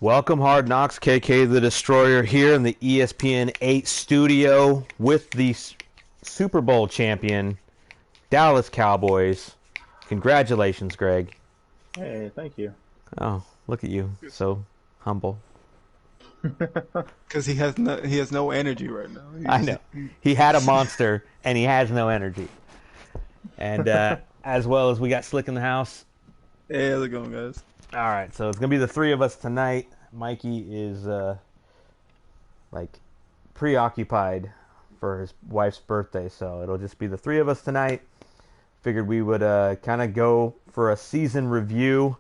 Welcome, Hard Knocks. KK the Destroyer here in the ESPN 8 studio with the Super Bowl champion, Dallas Cowboys. Congratulations, Greg. Hey, thank you. Oh, look at you. So humble. Because he has no energy right now. I know. He had a monster, and he has no energy. And as well as we got Slick in the house. Hey, how's it going, guys? All right, so it's going to be the three of us tonight. Mikey is preoccupied for his wife's birthday, so it'll just be the three of us tonight. Figured we would kind of go for a season review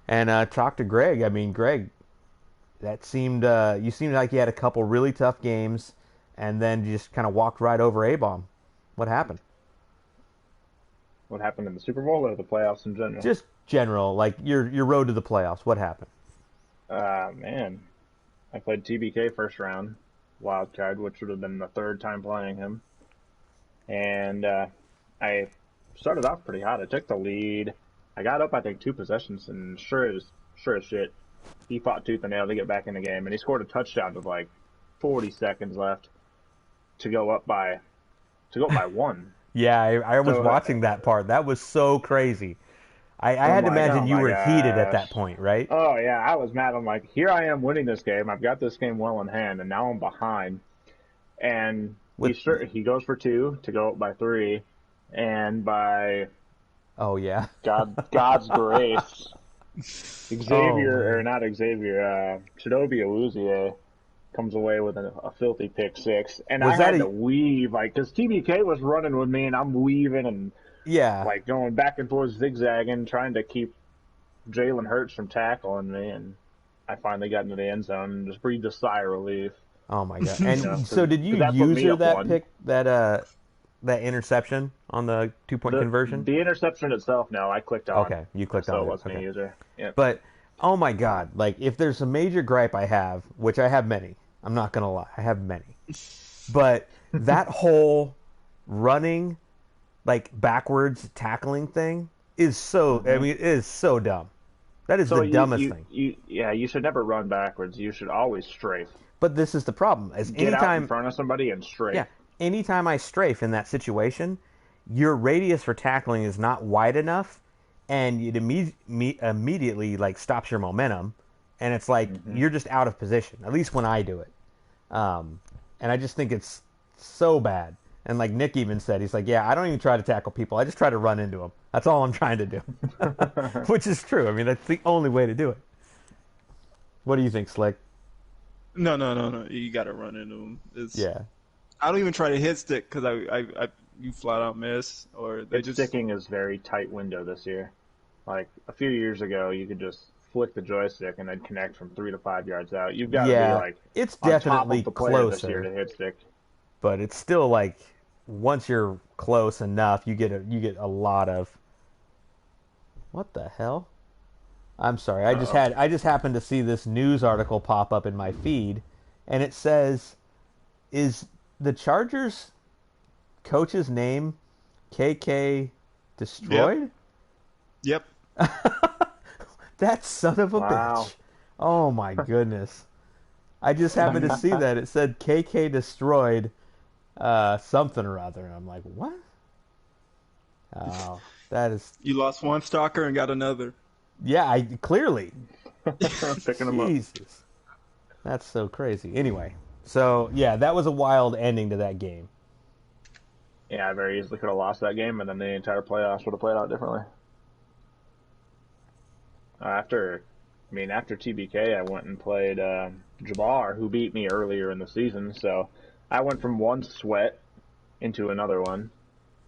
and talk to Greg. I mean, Greg, that seemed you seemed like you had a couple really tough games, and then you just kind of walked right over A-bomb. What happened? What happened in the Super Bowl or the playoffs in general? Just general, like your road to the playoffs. What happened? Man, I played TBK first round, wild card, which would have been the third time playing him. And I started off pretty hot. I took the lead. I got up, I think, 2 possessions, and sure as shit, he fought tooth and nail to get back in the game, and he scored a touchdown with like 40 seconds left to go up by one. Yeah, I was So, watching that part. That was so crazy. I had to imagine you oh my were heated at that gosh. point, right? Oh yeah, I was mad. I'm like, here I am winning this game. I've got this game well in hand, and now I'm behind. And With he goes for two to go up by three, and by oh yeah, God's grace, oh Xavier or man, not Xavier, Chidobe Awuzie comes away with a filthy pick six, and I was that had to a weave like because TBK was running with me, and I'm weaving and yeah? like going back and forth, zigzagging, trying to keep Jalen Hurts from tackling me, and I finally got into the end zone and just breathed a sigh of relief. Oh my god! You know, And so did you 'cause that put use me her up that one. pick that interception on the 2 point conversion? The interception itself, no, I clicked on, Okay, you clicked so on it it. wasn't a Okay, user. Yeah. but oh my god! Like if there's a major gripe I have, which I have many, I'm not gonna lie, I have many, but that whole running like backwards tackling thing is so. I hmm mean, it is so dumb. That is So the dumbest thing. you should never run backwards. You should always strafe. But this is the problem. As Get out in anytime, front of somebody and yeah, strafe. anytime I strafe in that situation, your radius for tackling is not wide enough, and it immediately like stops your momentum, and it's like hmm you're just out of position. At least when I do it, um, and I just think it's so bad. And like Nick even said, he's like, "Yeah, I don't even try to tackle people. I just try to run into them. That's all I'm trying to do," which is true. I mean, that's the only way to do it. What do you think, Slick? No, no, no, no. You gotta run into him. Yeah, I don't even try to hit stick because you flat out miss or they Hit just. sticking is very tight window this year. Like a few years ago, you could just flick the joystick and then connect from 3 to 5 yards out. You've got to be yeah, like it's on top definitely of the player this year to closer, hit stick. but it's still like once you're close enough, you get a lot of what the hell? I'm sorry. Uh-oh. I just happened to see this news article pop up in my feed, and it says, "Is the Chargers coach's name KK Yep, destroyed?" yep. That son of a Wow. bitch. Oh my goodness. I just happened to see that. It said KK destroyed something or other. And I'm like, what? Oh, that is. You lost one stalker and got another. Yeah, I clearly. Picking them up. Jesus. That's so crazy. Anyway, so yeah, that was a wild ending to that game. Yeah, I very easily could have lost that game, and then the entire playoffs would have played out differently. After, after TBK, I went and played Jabbar, who beat me earlier in the season. So I went from one sweat into another one,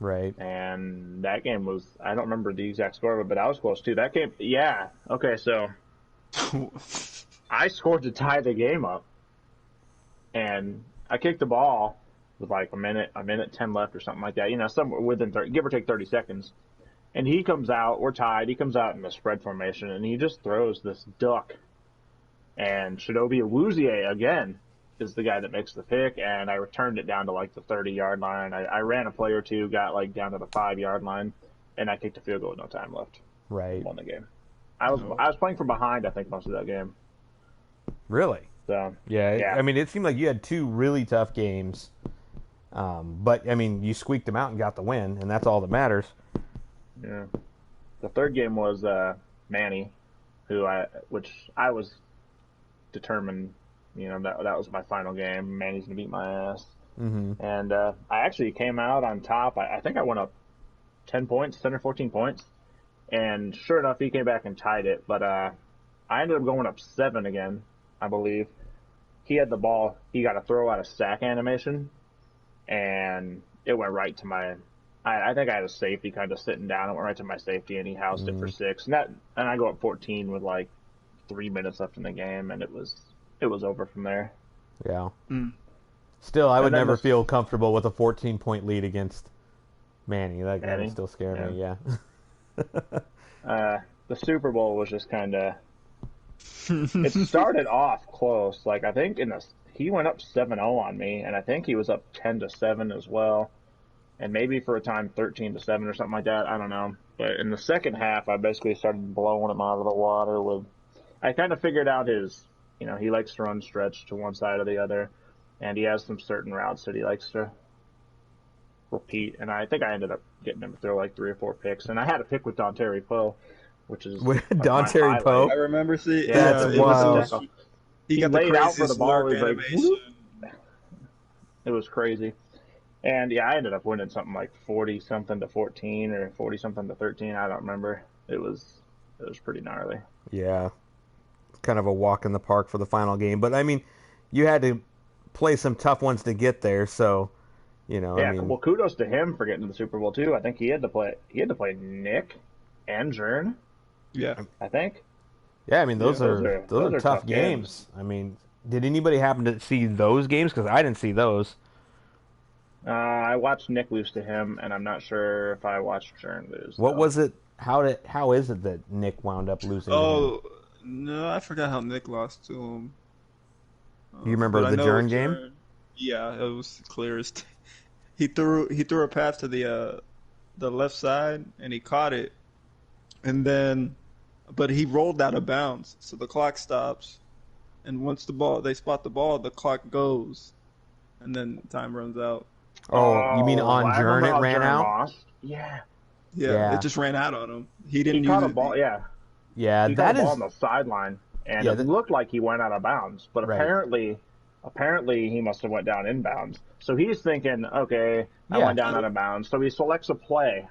Right. and that game was—I don't remember the exact score of it, but I was close too. That game, yeah. Okay, so I scored to tie the game up, and I kicked the ball with like a minute 10 left or something like that. Somewhere within 30, give or take 30 seconds. And he comes out, we're tied. He comes out in the spread formation, and he just throws this duck. And Chidobe Awuzie, again, is the guy that makes the pick, and I returned it down to like the 30-yard line. I ran a play or two, got like down to the 5-yard line, and I kicked a field goal with no time left. Right. Won the game. I was playing from behind, I think, most of that game. Really? So Yeah. yeah, I mean, it seemed like you had two really tough games, but I mean, you squeaked them out and got the win, and that's all that matters. yeah. The third game was Manny, which I was determined. That was my final game. Manny's gonna beat my ass. Mm-hmm. And I actually came out on top. I think I went up 10 points, 10 or 14 points. And sure enough, he came back and tied it. But I ended up going up 7 again, I believe. He had the ball. He got a throw out of sack animation. And it went right to my. I think I had a safety kind of sitting down. It went right to my safety, and he housed it for 6. And I go up 14 with like 3 minutes left in the game, and it was over from there. Yeah. Mm. Still, I would never feel comfortable with a 14-point lead against Manny. That would still scare me. Yeah. The Super Bowl was just kind of. It started off close. Like I think he went up 7-0 on me, and I think he was up 10-7 as well, and maybe for a time 13-7 or something like that. I don't know. But in the second half, I basically started blowing him out of the water. I kind of figured out his. He likes to run stretch to one side or the other. And he has some certain routes that he likes to repeat. And I think I ended up getting him to throw like 3 or 4 picks. And I had a pick with Dontari Poe, which is Dontari Poe. I remember seeing. Yeah, that's wild. He got laid the out for the ball. craziest animation. It was crazy. And yeah, I ended up winning something like 40-something to 14 or 40-something to 13. I don't remember. It was pretty gnarly. Yeah. Kind of a walk in the park for the final game. But I mean, you had to play some tough ones to get there, so Yeah, I mean, well, kudos to him for getting to the Super Bowl too. I think he had to play Nick and Jern. Yeah. I think. yeah, I mean those are tough games. I mean, did anybody happen to see those games? Because I didn't see those. I watched Nick lose to him, and I'm not sure if I watched Jern lose. What was it? How is it that Nick wound up losing? Oh no, I forgot how Nick lost to him. You remember the Jern game? Yeah, it was clear as he threw a pass to the left side and he caught it, but he rolled out of bounds, so the clock stops, and once they spot the ball, the clock goes, and then time runs out. Oh, you mean on Jern it ran out? Lost. Yeah. Yeah, it just ran out on him. He didn't He caught a ball. Yeah. Yeah, he caught a ball on the sideline, and it looked like he went out of bounds, but apparently he must have went down inbounds. So he's thinking, okay, I went down out of bounds. So he selects a play.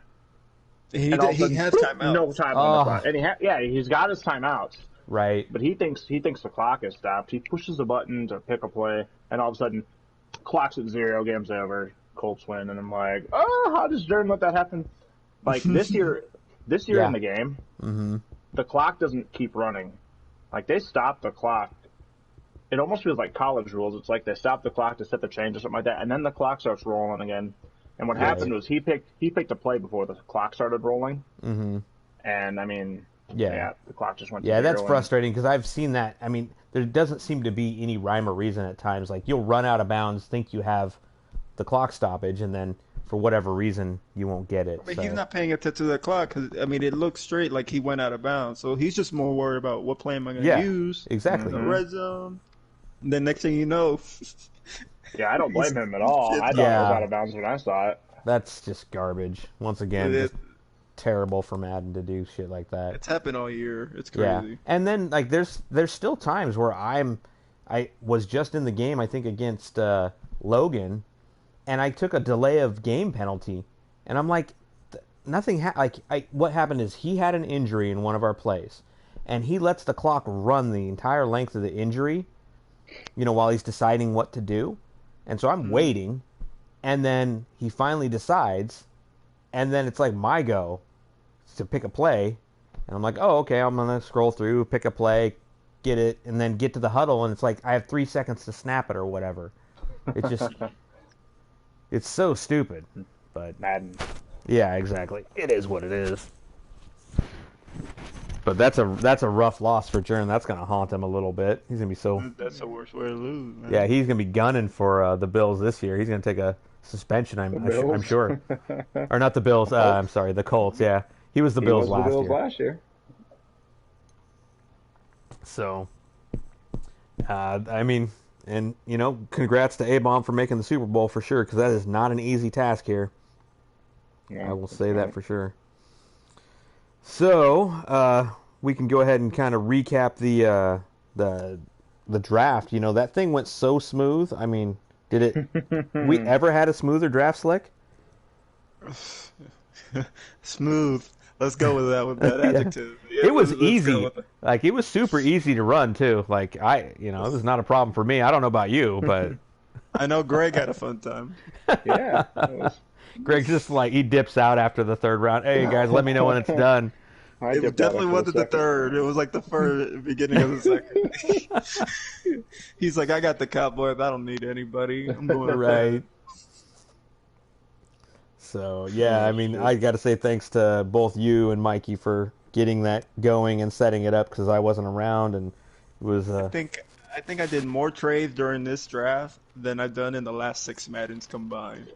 He has timeout. No time on the clock, and he's got his timeouts. Right. But he thinks the clock is stopped. He pushes the button to pick a play, and all of a sudden, clock's at 0, game's over, Colts win, and I'm like, oh, how does Jordan let that happen? Like this year in the game, the clock doesn't keep running. Like they stop the clock. It almost feels like college rules. It's like they stop the clock to set the change or something like that, and then the clock starts rolling again. And what happened was he picked a play before the clock started rolling. Mm-hmm. And I mean, the clock just went. Yeah, to 0 that's frustrating because I've seen that. I mean, there doesn't seem to be any rhyme or reason at times. Like you'll run out of bounds, think you have the clock stoppage, and then for whatever reason you won't get it. But he's not paying attention to the clock because I mean it looks straight like he went out of bounds. So he's just more worried about what play am I going to use. Exactly. The red zone. And then next thing you know. Yeah, I don't blame him at all. I thought it was out of bounds when I saw it. That's just garbage. Once again, just terrible for Madden to do shit like that. It's happened all year. It's crazy. Yeah. And then like there's still times where I was just in the game, I think against Logan, and I took a delay of game penalty, and I'm like, nothing. What happened is he had an injury in one of our plays, and he lets the clock run the entire length of the injury, while he's deciding what to do, and so I'm waiting, and then he finally decides, and then it's like my go to pick a play, and I'm like, oh okay, I'm gonna scroll through, pick a play, get it, and then get to the huddle, and it's like I have 3 seconds to snap it or whatever. It's just. It's so stupid, but Madden. Yeah, exactly. It is what it is. But that's a rough loss for Jern. That's gonna haunt him a little bit. He's gonna be so. That's the worst way to lose, man. Yeah, he's gonna be gunning for the Bills this year. He's gonna take a suspension. I'm sure. Or not the Bills. I'm sorry, the Colts. Yeah, he was the Bills last year. last year. So, I mean, and congrats to A-Bomb for making the Super Bowl for sure, because that is not an easy task here. I Yeah, will that's say that right. for sure. So, we can go ahead and kind of recap the the draft. That thing went so smooth. I mean, did it? We ever had a smoother draft, Slick? Smooth. Let's go with that Yeah. adjective. Yeah, It was let's go easy. with it. Like it was super easy to run too. Like it was not a problem for me. I don't know about you, but I know Greg had a fun time. Yeah, that was. Greg's just like he dips out after the third round. Hey guys, let me know when it's done. I It dipped out definitely after the wasn't the second. third. It was like the first beginning of the second. He's like, I got the Cowboys. I don't need anybody. I'm going Right. third. So yeah, Oh I mean, shit. I got to say thanks to both you and Mikey for getting that going and setting it up because I wasn't around and it was I think I think I did more trades during this draft than I've done in the last six Maddens combined.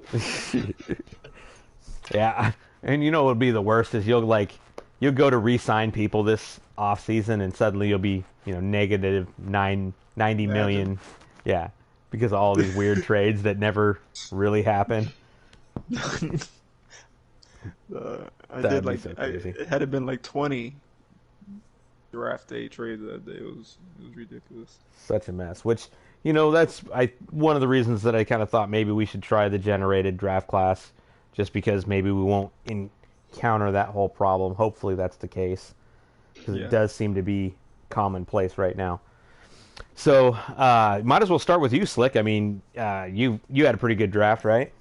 yeah. And what would be the worst is you'll go to re-sign people this off season and suddenly you'll be negative 90 Imagine. million, yeah, because of all these weird trades that never really happen. I did That'd be like so I crazy. it had it been like 20 draft day trades that day. It was ridiculous. Such a mess. Which that's one of the reasons that I kind of thought maybe we should try the generated draft class, just because maybe we won't encounter that whole problem. Hopefully that's the case because it Yeah. does seem to be commonplace right now. So might as well start with you, Slick. I mean, you had a pretty good draft, right?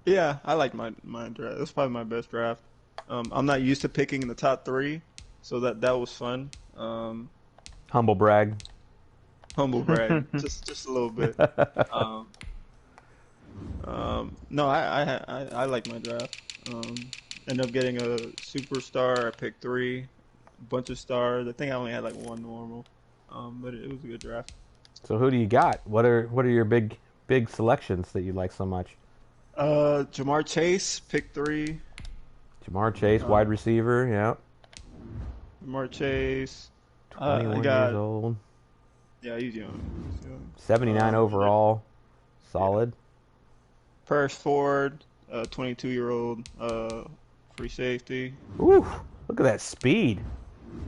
Yeah, I like my draft. That's probably my best draft. I'm not used to picking in the top three, so that was fun. Humble brag. Humble brag, just a little bit. Um, no, I like my draft. Um, Ended up getting a superstar. I picked three, a bunch of stars. I think I only had like one normal. But it was a good draft. So who do you got? What are your big selections that you like so much? Jamar Chase, pick three. Jamar Chase, Uh, wide receiver. Yeah, Jamar Chase. I 21 years got old, yeah, he's young. He's young. 79 And then, overall, yeah, solid. Paris Ford, 22-year-old, free safety. Ooh, look at that speed.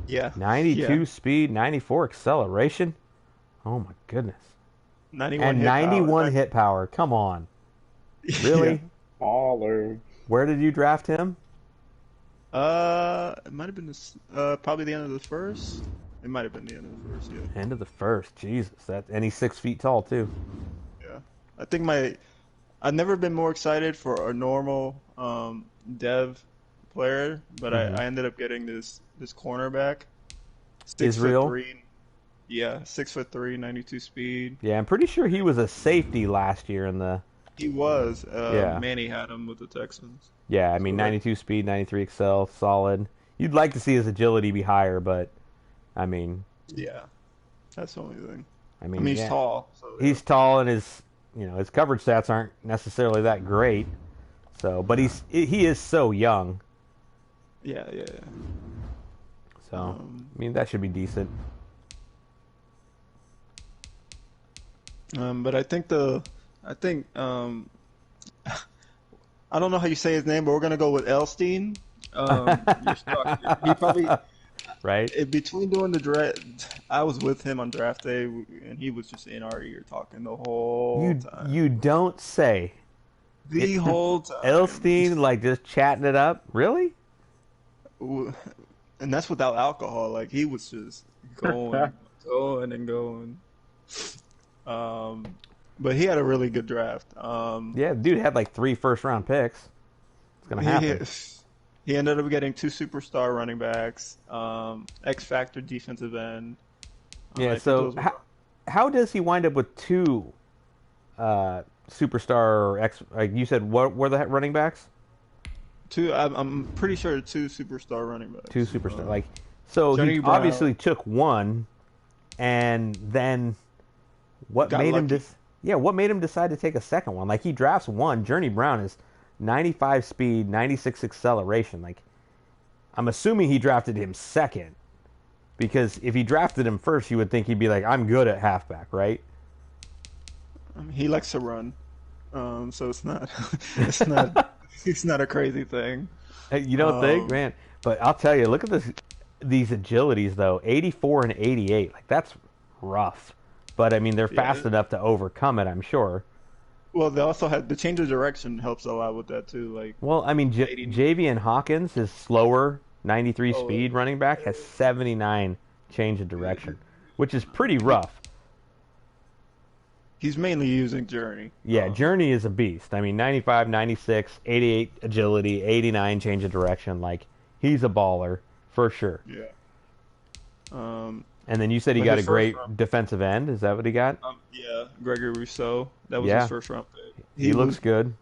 Yeah, yeah. 92 speed, 94 acceleration. Oh my goodness. 91 And hit power. 91 hit power. Come on. Yeah. Really? Baller. Where did you draft him? It might have been this, probably the end of the first. It might have been the end of the first. Yeah, End of the first. Jesus. And he's 6 feet tall too. yeah. I think I've never been more excited for a normal dev player, but Hmm. I ended up getting this cornerback, 6 foot Israel. three. Yeah, 6 foot 3, 92 speed. Yeah, I'm pretty sure he was a safety last year in the. He was. Yeah. Manny had him with the Texans. Yeah, I mean, So that 92 speed, 93 excel, solid. You'd like to see his agility be higher, but I mean, yeah, that's the only thing. I I mean, mean, he's yeah, tall, so yeah. he's tall and his coverage stats aren't necessarily that great. So, but No. he is so young. Yeah, yeah, yeah. So, Um, I mean, that should be decent. but I think I don't know how you say his name, but we're gonna go with Elstein. You're stuck. He probably Right? between doing the draft. I was with him on draft day, and he was just in our ear talking the whole You time. you don't say. The whole time. Elstein like just chatting it up. Really? And that's without alcohol. Like he was just going, going and going. Um, but he had a really good draft. Yeah, dude had like 3 first-round picks. It's gonna He happen. he ended up getting two superstar running backs, X Factor defensive end. Yeah. I think So those were how does he wind up with 2 superstar or X? Like you said, what were the running backs? two. I'm pretty sure two superstar running 2 backs. superstar. Like, so he Johnny Brown obviously took one, and then what got made him lucky. dis? Yeah, what made him decide to take a second one? Like he drafts one. Journey Brown is 95 speed, 96 acceleration. Like I'm assuming he drafted him second. Because if you drafted him first, you would think he'd be like, I'm good at halfback, right? He likes to run, so it's not it's not a crazy thing. You don't think, Um, man? But I'll tell you, look at these agilities though, 84 and 88. Like that's rough. But I mean, they're yeah. fast enough to overcome it, I'm sure. Well, they also had the change of direction helps a lot with that too. Like Well, I mean, 80. Javian Hawkins, his slower 93 Oh, speed running back, has 79 change of direction, which is pretty rough. he's mainly using Journey. Yeah, Journey is a beast. I mean, 95, 96, 88 agility, 89 change of direction. Like, he's a baller for sure. Yeah. Um, And then you said he but got a his first great round, defensive end. Is that what he got? yeah, Gregory Rousseau. That was his Yeah, first round pick. he looks good.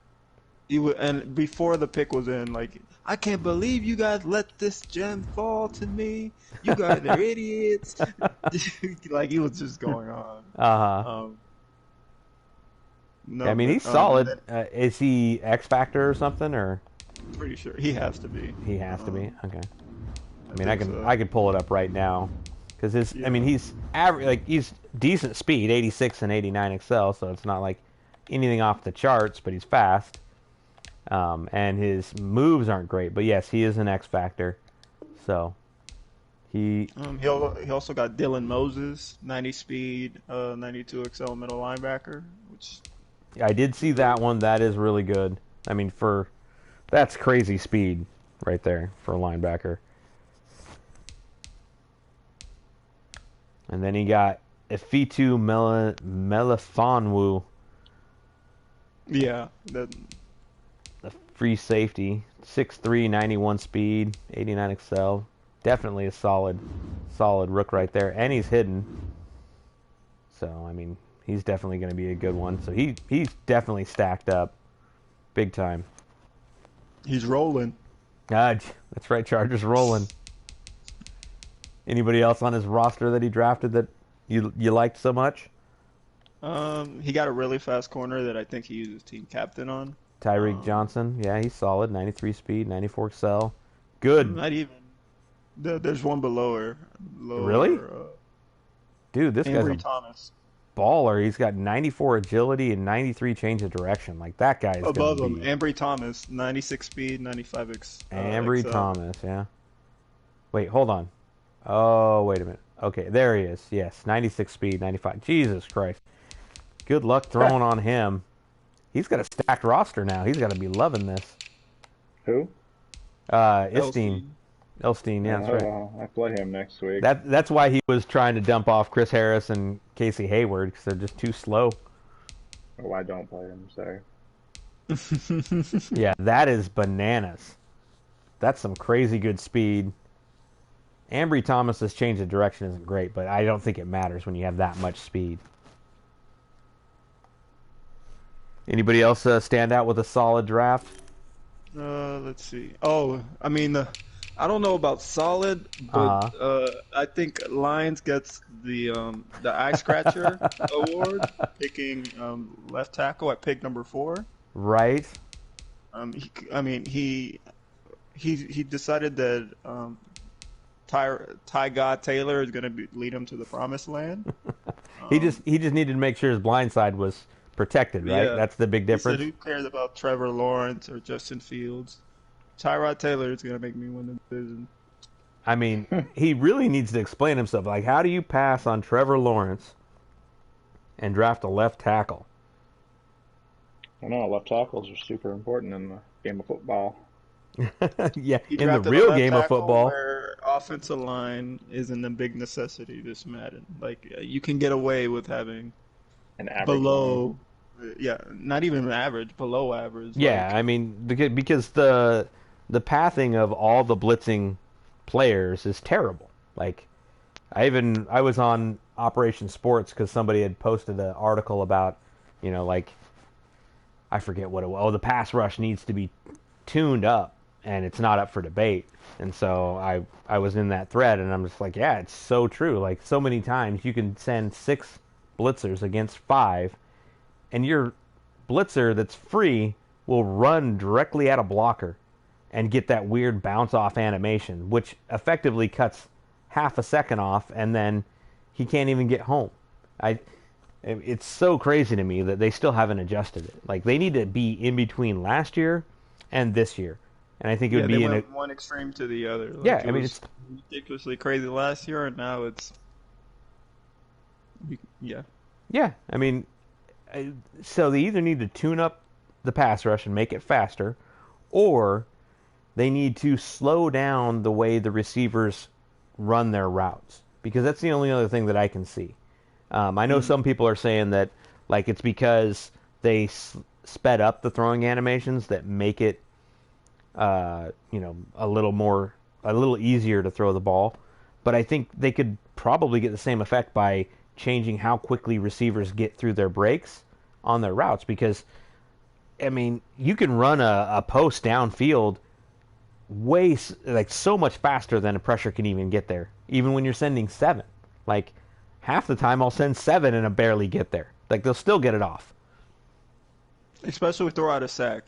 And before the pick was in, like, I can't believe you guys let this gem fall to me. You guys are idiots. Like he was just going on. Uh-huh. Um, no, I mean, but, he's solid. and Is he X Factor or something, or then pretty sure he has to be. he has to be? Okay. I mean, think so. I could pull it up right now because his. I Yeah. mean, he's average. Like he's decent speed, 86 and 89 excel. So it's not like anything off the charts, but he's fast. And his moves aren't great, but yes, he is an X Factor. So he. He also got Dylan Moses, 90 speed, 92 XL middle linebacker, which I did see that one. That is really good. I mean, that's crazy speed right there for a linebacker. And then he got Ifitu Melifonwu, yeah, that the free safety, 6'3", 91 speed, 89 excel. Definitely a solid rook right there, and he's hidden. So I mean, he's definitely going to be a good one. So he's definitely stacked up, big time. he's rolling. That's right, Chargers rolling. Anybody else on his roster that he drafted that you liked so much? He got a really fast corner that I think he uses team captain on. Tyreek Johnson, yeah, he's solid. 93 speed, 94 excel. Good. Not even. There's one below her. Really? Dude, this guy's Ambry a Thomas. baller. He's got 94 agility and 93 change of direction. Like, that guy is Above going him, to be... Ambry Thomas, 96 speed, 95 Ambry XL. Thomas, yeah. Wait, hold on. Oh, wait a minute. Okay, there he is. Yes, 96 speed, 95. Jesus Christ. Good luck throwing on him. He's got a stacked roster now. He's got to be loving this. Who? Elstein. Elstein, yeah, that's right. I play him next week. That's why he was trying to dump off Chris Harris and Casey Hayward, because they're just too slow. Oh, I don't play him. Sorry. Yeah, that is bananas. That's some crazy good speed. Ambry Thomas's change of direction isn't great, but I don't think it matters when you have that much speed. Anybody else stand out with a solid draft? Let's see. Oh, I mean, I don't know about solid, but I think Lions gets the eye scratcher award, picking left tackle at pick number 4. Right. He decided that Ty God Taylor is going to lead him to the promised land. He just needed to make sure his blind side was protected, right? Yeah. That's the big difference. He said, who cares about Trevor Lawrence or Justin Fields? Tyrod Taylor is going to make me win the division. I mean, he really needs to explain himself. Like, how do you pass on Trevor Lawrence and draft a left tackle? I know left tackles are super important in the game of football. Yeah, He in the drafted a real left game of tackle football. where offensive line isn't a big necessity this Madden. Like, you can get away with having An average below, not even average, below average. Yeah, Like, I mean, because the pathing of all the blitzing players is terrible. Like, I was on Operation Sports because somebody had posted an article about, like, I forget what it was. Oh, the pass rush needs to be tuned up, and it's not up for debate. And so I was in that thread, and I'm just like, yeah, it's so true. Like, so many times you can send 6 blitzers against 5, and your blitzer that's free will run directly at a blocker and get that weird bounce off animation, which effectively cuts half a second off, and then he can't even get home. It's so crazy to me that they still haven't adjusted it. Like, they need to be in between last year and this year. And I think it would be they went one extreme to the other. Like, yeah, I mean, it's ridiculously crazy last year, and now it's yeah. Yeah, I mean, so they either need to tune up the pass rush and make it faster, or they need to slow down the way the receivers run their routes, because that's the only other thing that I can see. I know some people are saying that, like, it's because they sped up the throwing animations that make it, a little easier to throw the ball. But I think they could probably get the same effect by changing how quickly receivers get through their breaks on their routes, because, I mean, you can run a post downfield so much faster than a pressure can even get there, even when you're sending 7. Like, half the time I'll send 7 and I barely get there. Like, they'll still get it off. Especially with throw out a sack.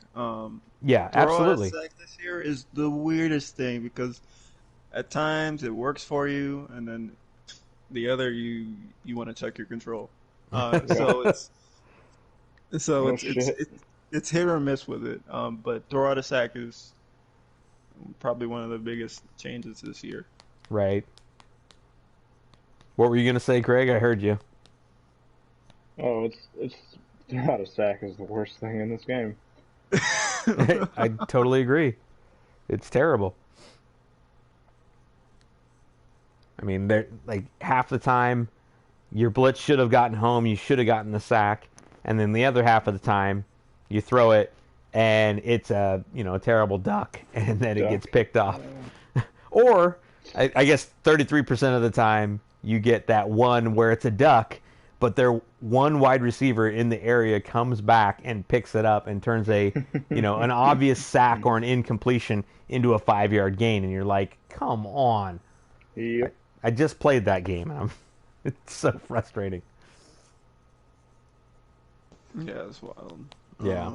Yeah, absolutely. Throw out a sack this year is the weirdest thing, because at times it works for you, and then the other you want to check your control. It's hit or miss with it. But throw out a sack is probably one of the biggest changes this year. Right. What were you gonna say, Craig? I heard you. Oh, it's throw out a sack is the worst thing in this game. I totally agree. It's terrible. I mean, they're like, half the time your blitz should have gotten home, you should have gotten the sack, and then the other half of the time you throw it and it's a terrible duck, and then it gets picked off. Or I guess 33% of the time you get that one where it's a duck, but their one wide receiver in the area comes back and picks it up and turns an obvious sack or an incompletion into a 5-yard gain, and you're like, come on. Yep. I just played that game, and it's so frustrating. Yeah, it's wild. Yeah.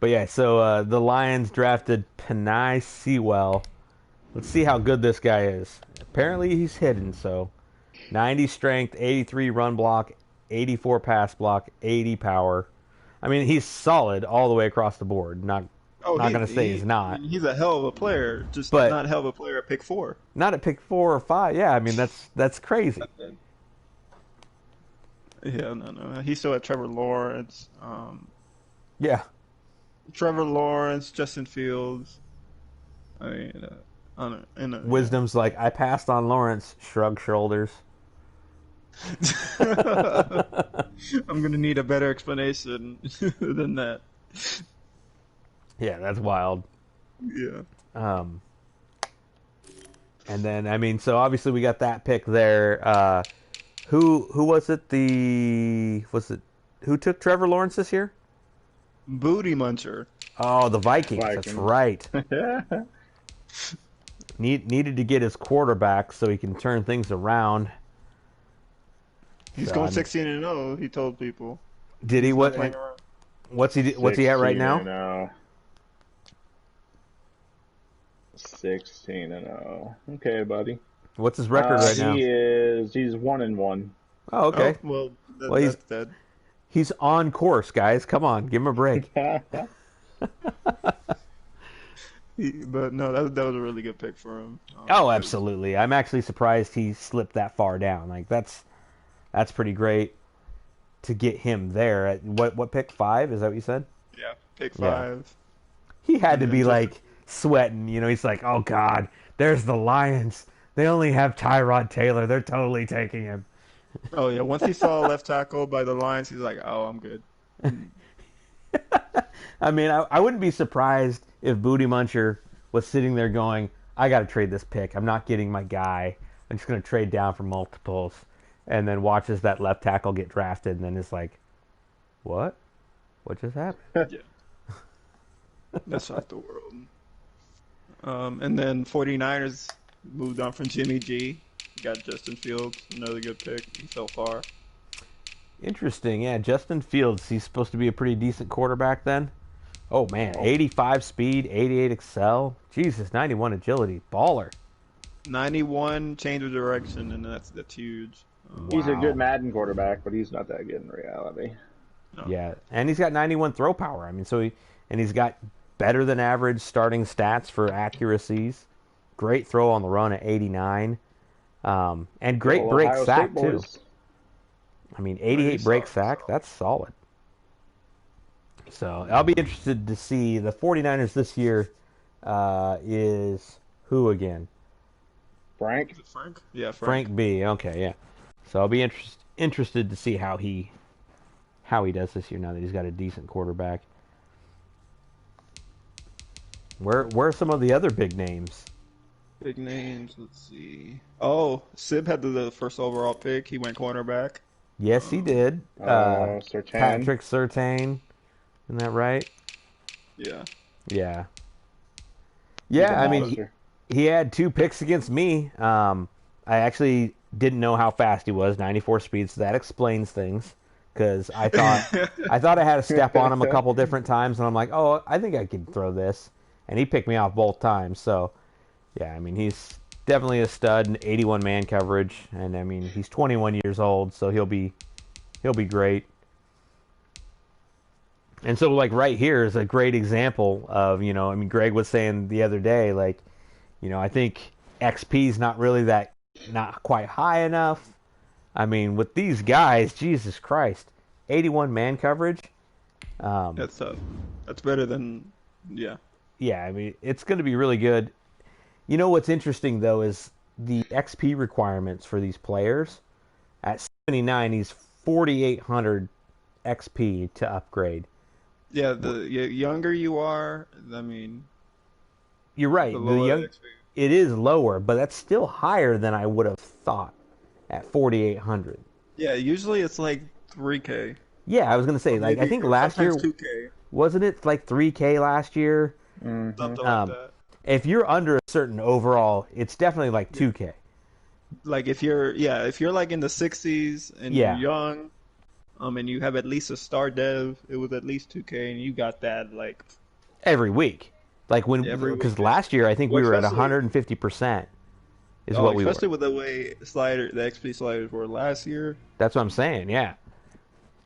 But yeah, so the Lions drafted Penei Sewell. Let's see how good this guy is. Apparently he's hidden, so 90 strength, 83 run block, 84 pass block, 80 power. I mean, he's solid all the way across the board. Not going to say he's not. He's a hell of a player, just but not a hell of a player at pick 4. Not at pick 4 or 5. Yeah, I mean, that's crazy. Yeah, no. He's still at Trevor Lawrence. Yeah. Trevor Lawrence, Justin Fields. I mean, Wisdom's like, I passed on Lawrence. Shrug shoulders. I'm gonna need a better explanation than that. Yeah, that's wild. Yeah. And then, I mean, so obviously we got that pick there. Who was it? Who took Trevor Lawrence this year? Booty Muncher. Oh, the Vikings. That's right. Needed to get his quarterback so he can turn things around. He's going 16-0. He told people. Did he? What's he at right now? 16-0. Okay, buddy. What's his record right now? He's 1-1. Oh, okay. Oh, that's dead. He's on course, guys. Come on, give him a break. But no, that was a really good pick for him. Oh, absolutely. I'm actually surprised he slipped that far down. Like, that's pretty great to get him there. At what pick, 5? Is that what you said? Yeah, pick 5. Yeah. He had to be like sweating. He's like, oh God, there's the Lions. They only have Tyrod Taylor. They're totally taking him. Oh yeah, once he saw left tackle by the Lions, he's like, oh, I'm good. I mean, I wouldn't be surprised if Booty Muncher was sitting there going, I got to trade this pick. I'm not getting my guy. I'm just going to trade down for multiples. And then watches that left tackle get drafted and then is like, what? What just happened? Yeah. That's not the world. And then 49ers moved on from Jimmy G. Got Justin Fields, another good pick so far. Interesting, yeah. Justin Fields, he's supposed to be a pretty decent quarterback then. Oh, man, 85 speed, 88 excel. Jesus, 91 agility. Baller. 91 change of direction, and that's huge. He's a Wow. good Madden quarterback, but he's not that good in reality. No. Yeah, and he's got 91 throw power. I mean, he's got better than average starting stats for accuracies. Great throw on the run at 89, and great Well, break Ohio sack State too. boys. I mean, 88 break sack. That's solid. So I'll be interested to see the 49ers this year. Is who again? Frank. Is it Frank? Yeah, Frank B. Okay, yeah. So I'll be interested to see how he does this year now that he's got a decent quarterback. Where are some of the other big names? Big names. Let's see. Oh, Sib had the first overall pick. He went cornerback. Yes, he did. Surtain. Patrick Surtain. Isn't that right? Yeah. Yeah. He's Yeah, a I mean, monster. he had 2 picks against me. I actually didn't know how fast he was, 94 speed, so that explains things. Because I thought I had to step on him a couple different times, and I'm like, oh, I think I can throw this. And he picked me off both times. So, yeah, I mean, he's definitely a stud in 81 man coverage, and I mean, he's 21 years old, so he'll be great. And so, like, right here is a great example of, I mean, Greg was saying the other day, like, I think XP's not quite high enough. I mean, with these guys, Jesus Christ, 81 man coverage. That's tough. That's better than, yeah. Yeah, I mean, it's going to be really good. You know what's interesting, though, is the XP requirements for these players. At 79, he's 4,800 XP to upgrade. Yeah, the younger you are, I mean, You're right. the lower the XP. It is lower, but that's still higher than I would have thought at 4,800. Yeah, usually it's like 3K. Yeah, I was going to say, like, I think last year, sometimes 2K, wasn't it like 3K last year? something like Um, that. If you're under a certain overall, it's definitely like 2K. Like if you're like in the 60s and Yeah. you're young, and you have at least a star dev, it was at least 2K, and you got that like Every week. Like Every week, because yeah. last year I think we Well, were at especially- 150% is what we were. especially with the way the XP sliders were last year. That's what I'm saying, yeah.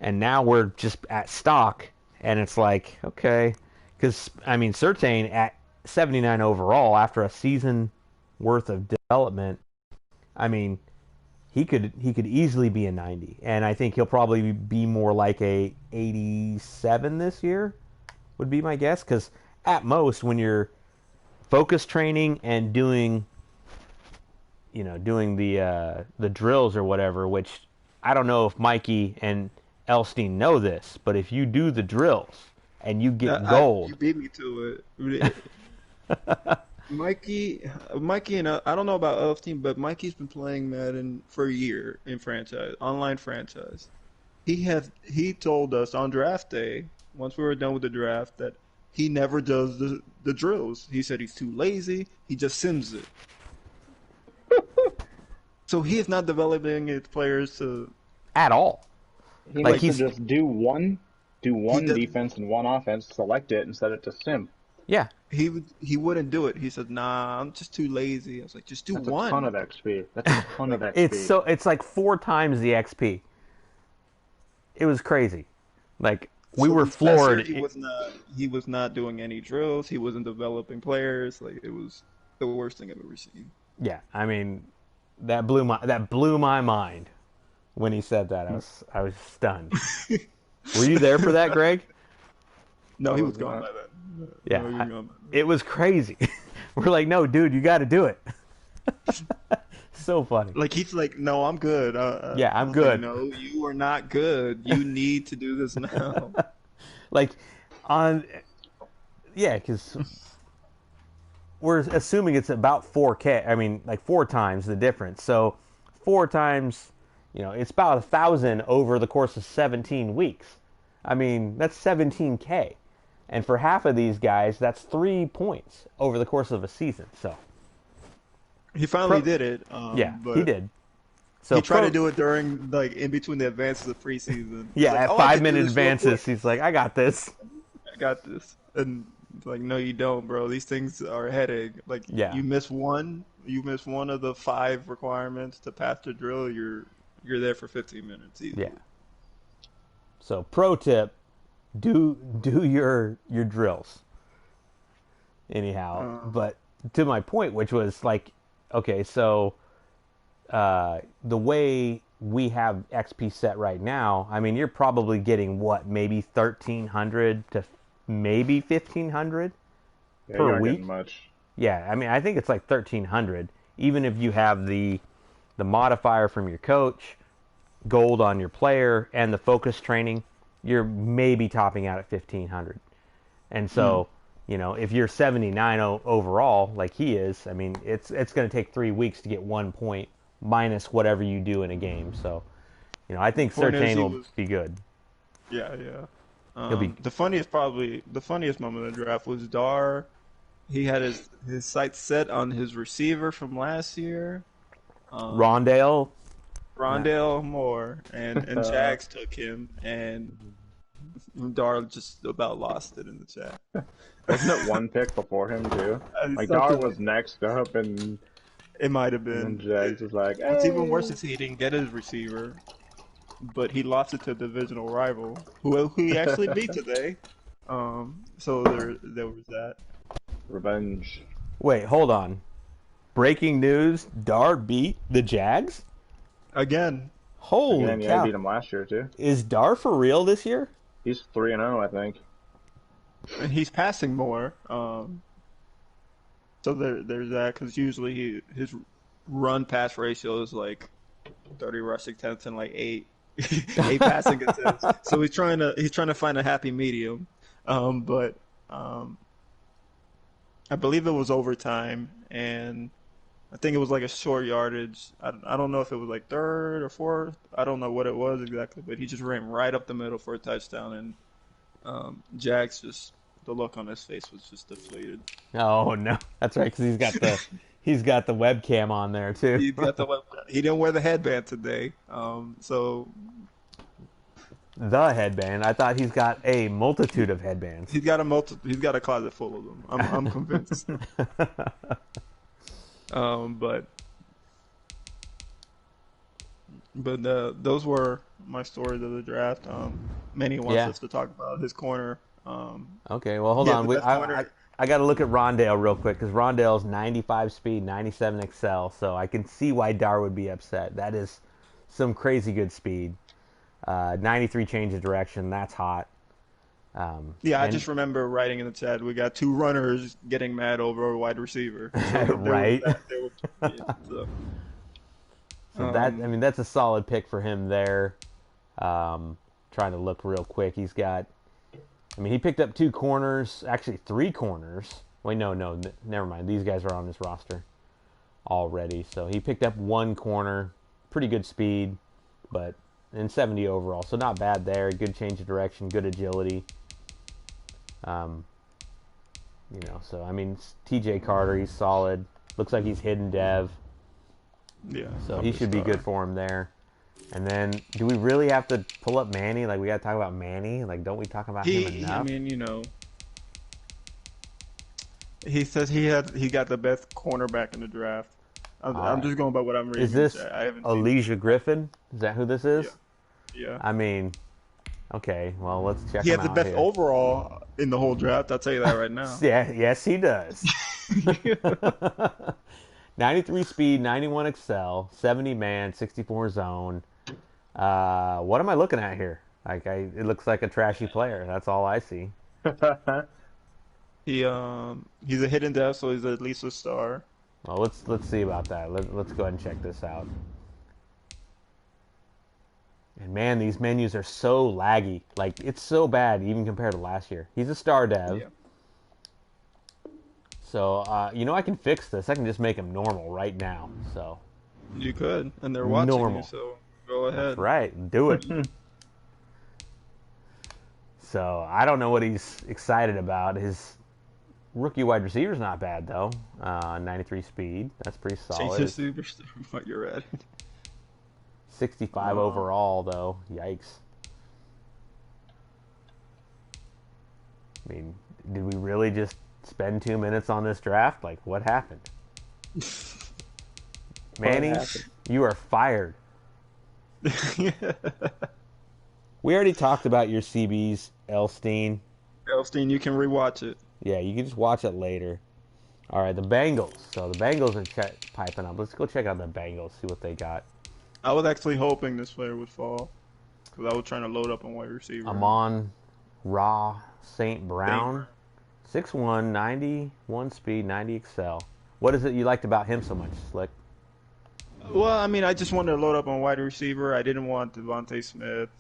And now we're just at stock, and it's like, okay. Because, I mean, Surtain at 79 overall after a season worth of development, I mean, he could easily be a 90. And I think he'll probably be more like a 87 this year, would be my guess. Because at most, when you're focus training and doing the drills or whatever, which I don't know if Mikey and Elstein know this, but if you do the drills and you get You gold, beat me to it. Mikey, and I don't know about Elftein, but Mikey's been playing Madden for a year in online franchise. He told us on draft day, once we were done with the draft, that he never does the drills. He said he's too lazy. He just sims it. So he is not developing his players to. at all. He Like, likes to he's- just do one does- defense and one offense, select it, and set it to sim. Yeah, He wouldn't do it. He said, "Nah, I'm just too lazy." I was like, "Just do That's one." a ton of XP. That's a ton of XP. it's like 4 times the XP. It was crazy. Like we So were this last year, floored. He was not doing any drills. He wasn't developing players. Like it was the worst thing I've ever seen. Yeah, I mean, that blew my mind when he said that. I was stunned. Were you there for that, Greg? No, he I was was gone not. by then. Yeah, No, he was gone by It was crazy. We're like, no, dude, you got to do it. So funny. then. Like he's like, "No, I'm good." Yeah, I I'm was good. Like, no, you are not good. You need to do this now. Like because we're assuming it's about 4K. I mean, like 4 times the difference. So 4 times, it's about 1,000 over the course of 17 weeks. I mean, that's 17K. And for half of these guys, that's 3 points over the course of a season. So He finally did it. yeah, but he did. So He tried to do it during like in between the advances of preseason. Yeah, He's like, at "Oh, I 5 can do minute this real advances, quick. he's like, I got this. I got this. And It's like, no, you don't, bro. These things are a headache. Like, Yeah, you miss one of the 5 requirements to pass the drill, you're there for 15 minutes yeah. easily. So pro tip: do your drills anyhow. Uh, But to my point, which was like, okay, so the way we have XP set right now, I mean, you're probably getting what, maybe 1,300 to maybe 1,500 Yeah, you per aren't getting week. much. Yeah, I mean, I think it's like 1,300, even if you have the modifier from your coach, gold on your player, and the focus training. You're maybe topping out at 1,500. And mm. so, if you're 79 overall, like he is, I mean, it's going to take 3 weeks to get 1 point minus whatever you do in a game. So, I think Point is, Sertain he will was, be good. yeah, yeah. He'll be The funniest moment of the draft was Dar. He had his sights set on his receiver from last year, um, Rondale. Not, Rondale Moore, and Jags took him, and Dar just about lost it in the chat. Wasn't it one pick before him too? Like Dar Something like was next up, and it might have then been. Jags was like, What's even worse "Hey." is he didn't get his receiver, but he lost it to a divisional rival who he actually beat today. So there was that. Revenge. wait, hold on. Breaking news: Dar beat the Jags. Again, Holy Again, yeah, he cow! beat him last year too. Is Dar for real this year? He's 3-0, I think. and he's passing more. So there's that because usually his run pass ratio is like 30 rushing attempts and like 8 passing attempts. So he's trying to find a happy medium. But I believe it was overtime, and I think it was like a short yardage. I don't know if it was like third or fourth. I don't know what it was exactly, but he just ran right up the middle for a touchdown, and Jags just the look on his face was just deflated. Oh no, that's right, because he's got the webcam on there too. He didn't wear the headband today, so The headband. I thought he's got a multitude of headbands. he's got a closet full of them. I'm convinced. But those were my stories of the draft. Manny wants Yeah. us to talk about his corner. Okay. Well, hold He had on. the We, best I corner. I got to look at Rondale real quick because Rondale's 95 speed, 97 excel. So I can see why Dar would be upset. That is some crazy good speed. 93 change of direction. That's hot. Yeah, I And just remember writing in the chat, we got 2 runners getting mad over a wide receiver. So there was right. that. There was, yeah, so, So that, I um, mean, that's a solid pick for him there. Trying to look real quick. I mean, he picked up 2 corners, actually 3 corners. Wait, no, never mind. These guys are on this roster already. So he picked up 1 corner, pretty good speed, but in 70 overall. So not bad there. Good change of direction, good agility. Um, so I mean, TJ Carter, he's solid. Looks like he's hidden dev. yeah, So he probably should be good star. for him there. And then, do we really have to pull up Manny? Like, we got to talk about Manny? Like, don't we talk about him I enough? mean, he says he got the best cornerback in the draft. All I'm right. just going by what I'm Is reading in the this chat. I haven't seen it. Elijah Griffin? Is that who this Yeah, is? yeah. I mean, okay, well, let's check He him has the out best here. overall in the whole draft. I'll tell you that right now. Yeah, yes, he does. 93 speed, 91 excel, 70 man, 64 zone. What am I looking at here? It looks like a trashy player. That's all I see. He's a hidden depth, so he's at least a star. Well, let's see about that. Let's go ahead and check this out. And man, these menus are so laggy. Like, it's so bad even compared to last year. He's a star dev. Yeah, So, I can fix this. I can just make him normal right now. So, you could, and they're watching you, normal. so go That's ahead. right. Do it. So, I don't know what he's excited about. His rookie wide receiver's not bad, though. 93 speed. That's pretty Change solid. his superstar. What you're at. 65 overall, though. Yikes. I mean, did we really just spend 2 minutes on this draft? Like, what happened? Manny, you are fired. We already talked about your CBs, Elstein. Elstein, you can rewatch it. Yeah, you can just watch it later. All right, the Bengals. So the Bengals are piping up. Let's go check out the Bengals, see what they got. I was actually hoping this player would fall because I was trying to load up on wide receiver. Amon Ra St. Brown. 6'1", 91 speed, 90 excel. What is it you liked about him so much, Slick? Well, I mean, I just wanted to load up on wide receiver. I didn't want Devontae Smith.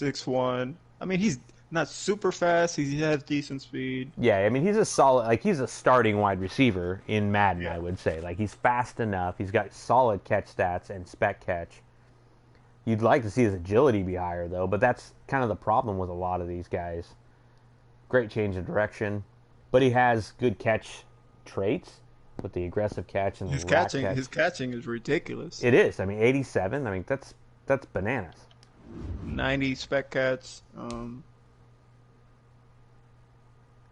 6'1". I mean, he's not super fast. He has decent speed. Yeah, I mean, he's a solid, like, he's a starting wide receiver in Madden, I would say. Like, he's fast enough. He's got solid catch stats and spec catch. You'd like to see his agility be higher, though, but that's kind of the problem with a lot of these guys. Great change of direction, but he has good catch traits with the aggressive catch and the catch. His catching is ridiculous. It is. I mean, 87. I mean, that's bananas. 90 spec catch.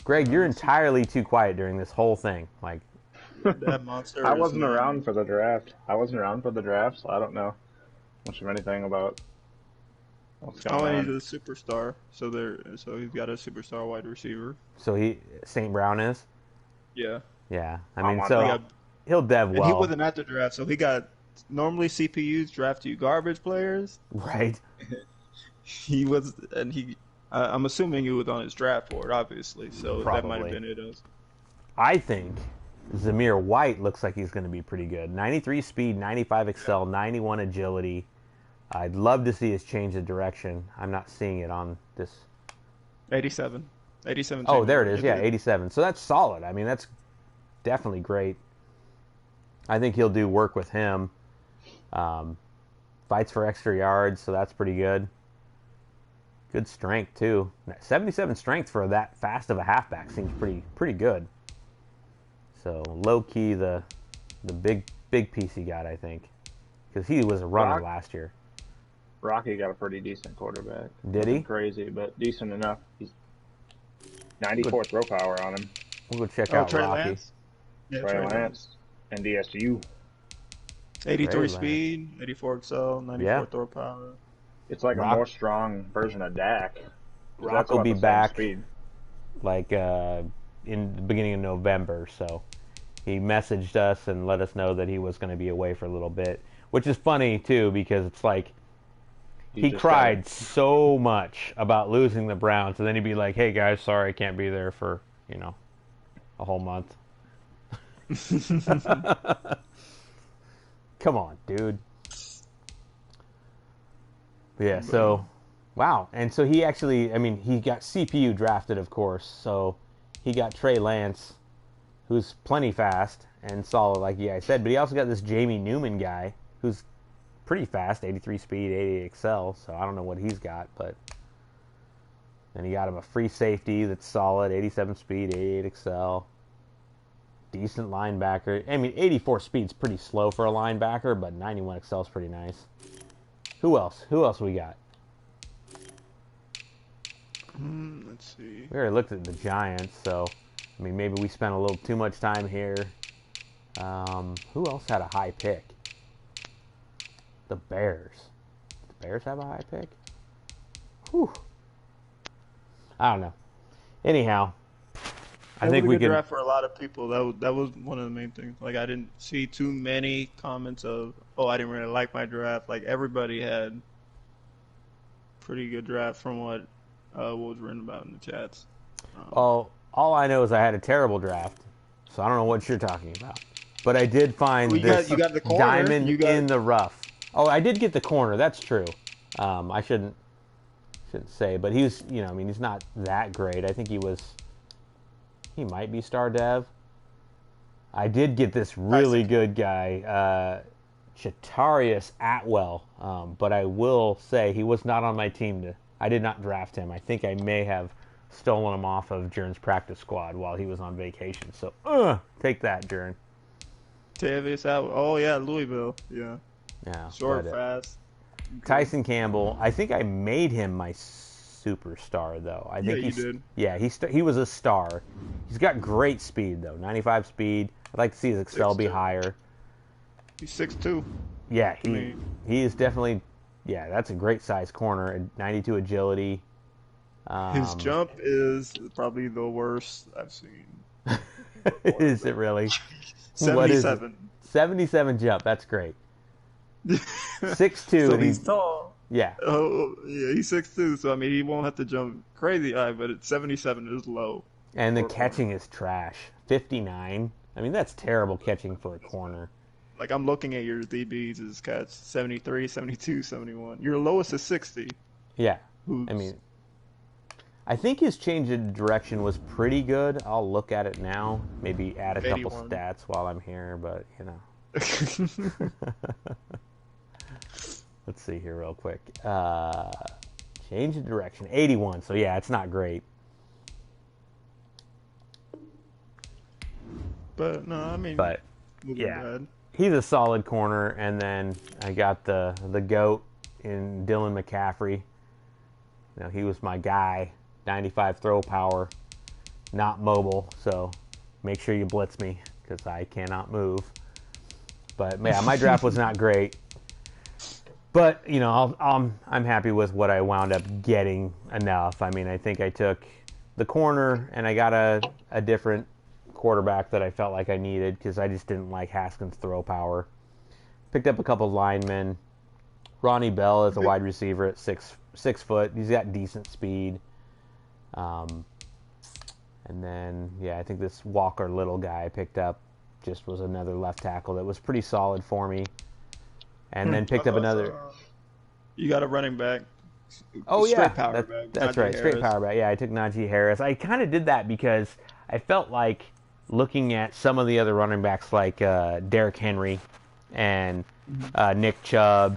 Greg, you're entirely too quiet during this whole thing. Like, that monster. I wasn't around for the draft. So I don't know much of anything about what's going on. He's a superstar. So he's got a superstar wide receiver. So St. Brown is? Yeah. Yeah. I mean, he'll dev well. And he wasn't at the draft, so he got normally CPUs draft you garbage players. Right. He was, and I'm assuming he was on his draft board, obviously. So Probably. That might have been it. I think Zamir White looks like he's going to be pretty good. 93 speed, 95 excel, 91 agility. I'd love to see his change of direction. I'm not seeing it on this. 87. 87. Oh, there it is. Yeah, 87. So that's solid. I mean, that's definitely great. I think he'll do work with him. Fights for extra yards, so that's pretty good. Good strength, too. 77 strength for that fast of a halfback seems pretty good. So, low-key, the big piece he got, I think. Because he was a runner last year. Rocky got a pretty decent quarterback. Did he? Crazy, but decent enough. He's 94 throw power on him. We'll go check out Trey Rocky. Lance? Yeah, Trey Lance. And DSU. 83 speed, 84 excel, 94 throw power. It's like a more strong version of Dak. Rock will be back like in the beginning of November, so he messaged us and let us know that he was going to be away for a little bit, which is funny too because it's like he cried so much about losing the Browns, and then he'd be like, "Hey guys, sorry I can't be there for a whole month." Come on, dude. Yeah, so, wow. And so he actually, I mean, he got CPU drafted, of course. So he got Trey Lance, who's plenty fast and solid, like you guys said. But he also got this Jamie Newman guy, who's pretty fast, 83 speed, 88 excel. So I don't know what he's got, but then he got him a free safety that's solid, 87 speed, 88 excel. Decent linebacker. I mean, 84 speed's pretty slow for a linebacker, but 91 excel is pretty nice. Who else? Who else we got? Let's see. We already looked at the Giants, so I mean, maybe we spent a little too much time here. Who else had a high pick? The Bears. The Bears have a high pick? Whew. I don't know. Anyhow, I think we could draft for a lot of people. That was one of the main things. Like, I didn't see too many comments of, "Oh, I didn't really like my draft." Like, everybody had pretty good draft from what was written about in the chats. Well, all I know is I had a terrible draft, so I don't know what you're talking about. But I did find this you got the corner. diamond in the rough. Oh, I did get the corner. That's true. I shouldn't say, but he's I mean, he's not that great. I think he might be star dev. I did get this really good guy, Chatarius Atwell, but I will say he was not on my team. I did not draft him. I think I may have stolen him off of Jern's practice squad while he was on vacation. So, take that, Jern. Tavius Atwell. Oh, yeah, Louisville. Yeah. Yeah. Short, fast. Tyson Campbell. I think I made him my superstar, though. I Yeah, think you did. Yeah, he was a star. He's got great speed, though. 95 speed. I'd like to see his Excel be 6'2". higher. He's 6'2". Yeah, I mean, he is definitely. Yeah, that's a great size corner. 92 agility. his jump is probably the worst I've seen. Is it really? What is it? 77. 77 jump. That's great. 6'2". So he's tall. Yeah. Oh, yeah, he's 6'2", so I mean, he won't have to jump crazy high, but 77 is low. And the catching is trash. 59. I mean, that's terrible catching for a corner. Like, I'm looking at your DBs as catch 73, 72, 71. Your lowest is 60. Yeah. Who's, I mean, I think his change of direction was pretty good. I'll look at it now. Maybe add a couple 81. stats while I'm here, but, you know. Let's see here real quick. Change of direction. 81. So, yeah, it's not great. But, no, I mean, But, yeah. bad. He's a solid corner, and then I got the GOAT in Dylan McCaffrey. You know, he was my guy. 95 throw power, not mobile, so make sure you blitz me because I cannot move. But yeah, my draft was not great. But you know, I'm happy with what I wound up getting enough. I mean, I think I took the corner, and I got a different quarterback that I felt like I needed because I just didn't like Haskins' throw power. Picked up a couple linemen. Ronnie Bell is a wide receiver at 6 foot. He's got decent speed. And then, yeah, I think this Walker Little guy I picked up just was another left tackle that was pretty solid for me. And then picked up another. You got a running back. Oh, straight yeah. Power back. That's Najee right. Straight Harris. power back. Yeah, I took Najee Harris. I kind of did that because I felt like looking at some of the other running backs like Derrick Henry and Nick Chubb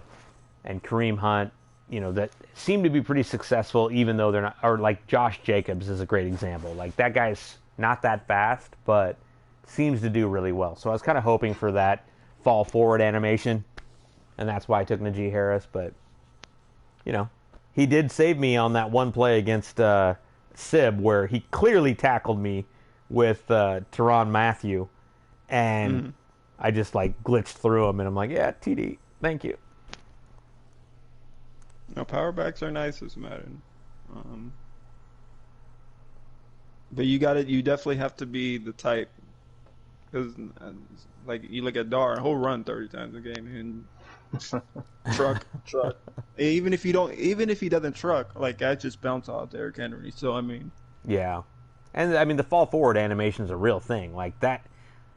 and Kareem Hunt, you know, that seem to be pretty successful even though they're not, or like Josh Jacobs is a great example. Like that guy's not that fast, but seems to do really well. So I was kind of hoping for that fall forward animation, and that's why I took Najee Harris. But, you know, he did save me on that one play against Sib where he clearly tackled me with Tyrann Mathieu, and I just like glitched through him, and I'm like, yeah, TD, thank you. No, power backs are nice as Madden. But you definitely have to be the type. Because, like, you look at Dar, he'll run 30 times a game and truck. Even if he doesn't truck, like, I just bounce off Derrick Henry. So, I mean. Yeah. And, I mean, the fall forward animation is a real thing. Like, that.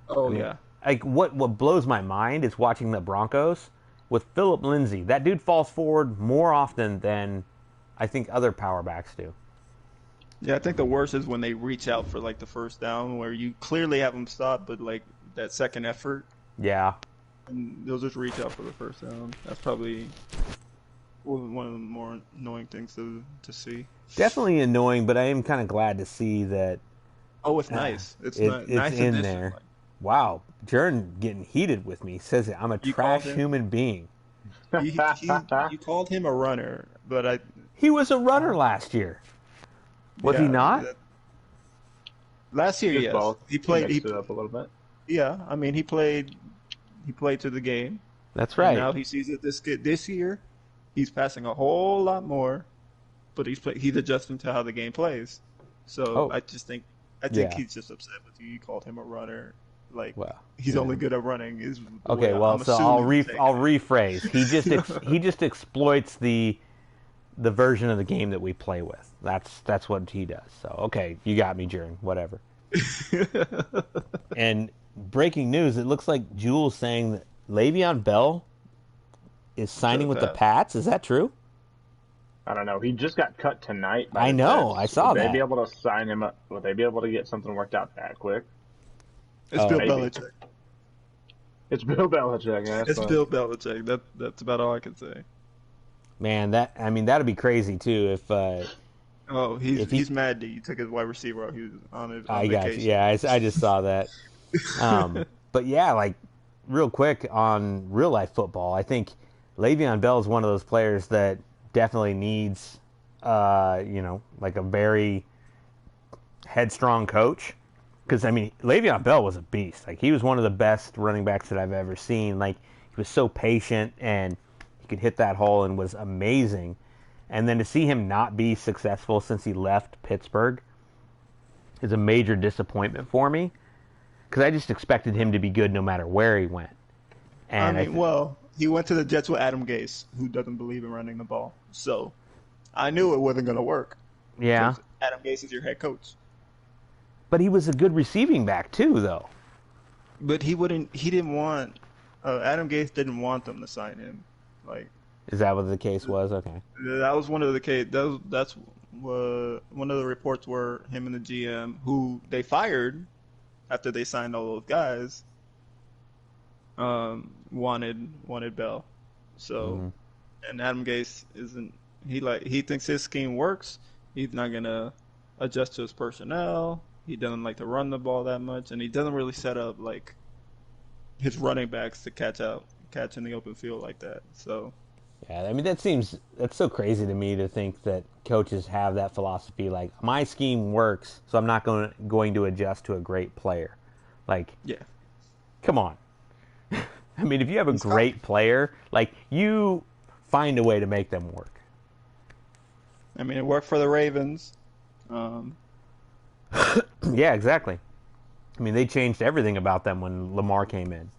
Oh, I mean, yeah. Like, what blows my mind is watching the Broncos with Phillip Lindsay. That dude falls forward more often than I think other power backs do. Yeah, I think the worst is when they reach out for, like, the first down where you clearly have them stop, but, like, that second effort. Yeah. And they'll just reach out for the first down. That's probably one of the more annoying things to see. Definitely annoying, but I am kind of glad to see that. Oh, it's nice. It's It's nice in addition, there. like. Wow, Jern getting heated with me. Says it. I'm a trash human being. You called him a runner, but He was a runner last year. Was he not? Last year, yes. Both. He played. Mixed it up a little bit. Yeah, I mean, he played to the game. That's right. And now he sees it this year. He's passing a whole lot more, but he's adjusting to how the game plays. So I think he's just upset with you. You called him a runner. Like, he's only good at running. Okay, well, so I'll rephrase. He just exploits the version of the game that we play with. That's what he does. So okay, you got me, Jern. Whatever. And breaking news: it looks like Jules saying that Le'Veon Bell is signing with the Pats. Is that true? I don't know. He just got cut tonight. I know. I saw that. Would they be able to sign him up? Would they be able to get something worked out that quick? It's Bill Belichick. It's Bill Belichick. Yeah, it's Bill Belichick. That's about all I can say. Man, that'd be crazy too if. He's mad that you took his wide receiver out. He was on vacation. I got you. Yeah, I just saw that. But yeah, like real quick on real life football, I think Le'Veon Bell is one of those players that definitely needs like a very headstrong coach. Because, I mean, Le'Veon Bell was a beast. Like, he was one of the best running backs that I've ever seen. Like, he was so patient, and he could hit that hole and was amazing. And then to see him not be successful since he left Pittsburgh is a major disappointment for me. Because I just expected him to be good no matter where he went. And he went to the Jets with Adam Gase, who doesn't believe in running the ball. So I knew it wasn't going to work. Yeah. Adam Gase is your head coach. But he was a good receiving back too, though. But he didn't want. Adam Gase didn't want them to sign him. Like, is that what the case was? Okay. That was one of the case. That's one of the reports were him and the GM, who they fired after they signed all those guys. Wanted Bell. So, and Adam Gase isn't. He thinks his scheme works. He's not gonna adjust to his personnel. He doesn't like to run the ball that much, and he doesn't really set up like his running backs to catch in the open field like that. So, yeah, I mean that's so crazy to me to think that coaches have that philosophy. Like, my scheme works, so I'm not going to adjust to a great player. Like, yeah, come on. I mean, if you have a great player, like, you find a way to make them work. I mean, it worked for the Ravens. Yeah, exactly. I mean, they changed everything about them when Lamar came in.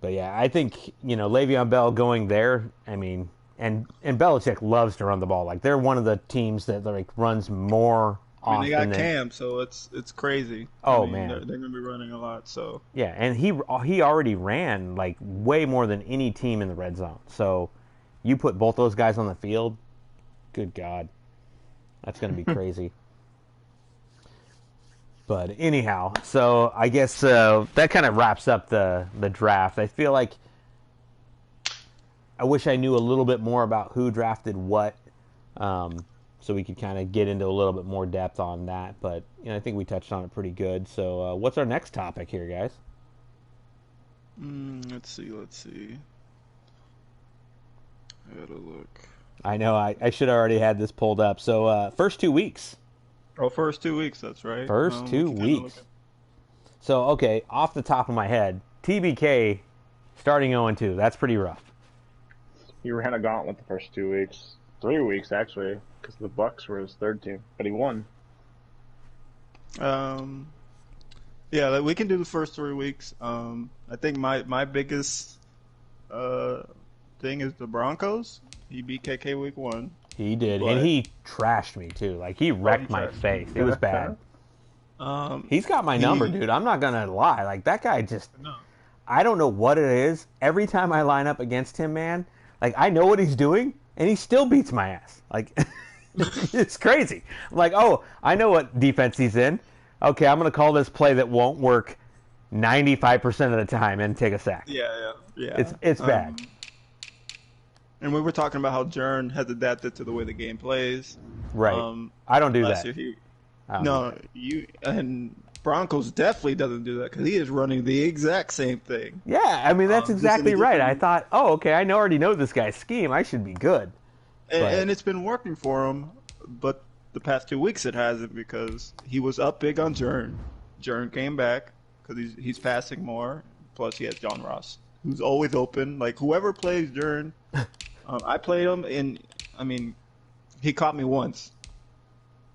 But yeah, I think, Le'Veon Bell going there, I mean, and Belichick loves to run the ball. Like, they're one of the teams that like runs more often. They got Cam, so it's crazy. Man, they're going to be running a lot. So yeah, and he already ran like way more than any team in the red zone. So you put both those guys on the field, good God. That's going to be crazy. But anyhow, so I guess that kind of wraps up the draft. I feel like I wish I knew a little bit more about who drafted what, so we could kind of get into a little bit more depth on that. But I think we touched on it pretty good. So what's our next topic here, guys? Let's see. I gotta look. I know I should have already had this pulled up. So first 2 weeks. Oh, first 2 weeks, that's right. First 2 weeks. So, okay, off the top of my head, TBK starting 0-2. That's pretty rough. He ran a gauntlet the first 2 weeks. 3 weeks, actually, because the Bucks were his third team. But he won. Yeah, we can do the first 3 weeks. I think my biggest thing is the Broncos. He beat KK week 1. He did, and he trashed me too. Like, he wrecked my face. It was bad. He's got my number, dude. I'm not gonna lie. Like, that guy just, I don't know what it is. Every time I line up against him, man, like, I know what he's doing, and he still beats my ass. Like, it's crazy. I'm like, oh, I know what defense he's in. Okay, I'm gonna call this play that won't work 95% of the time and take a sack. Yeah. It's bad. And we were talking about how Jern has adapted to the way the game plays. Right. I don't do that. And Broncos definitely doesn't do that because he is running the exact same thing. Yeah, I mean, that's exactly right. I thought, oh, okay, I already know this guy's scheme. I should be good. And it's been working for him, but the past 2 weeks it hasn't because he was up big on Jern. Jern came back because he's passing more. Plus, he has John Ross, who's always open. Like, whoever plays Jern... I played him, and I mean, he caught me once.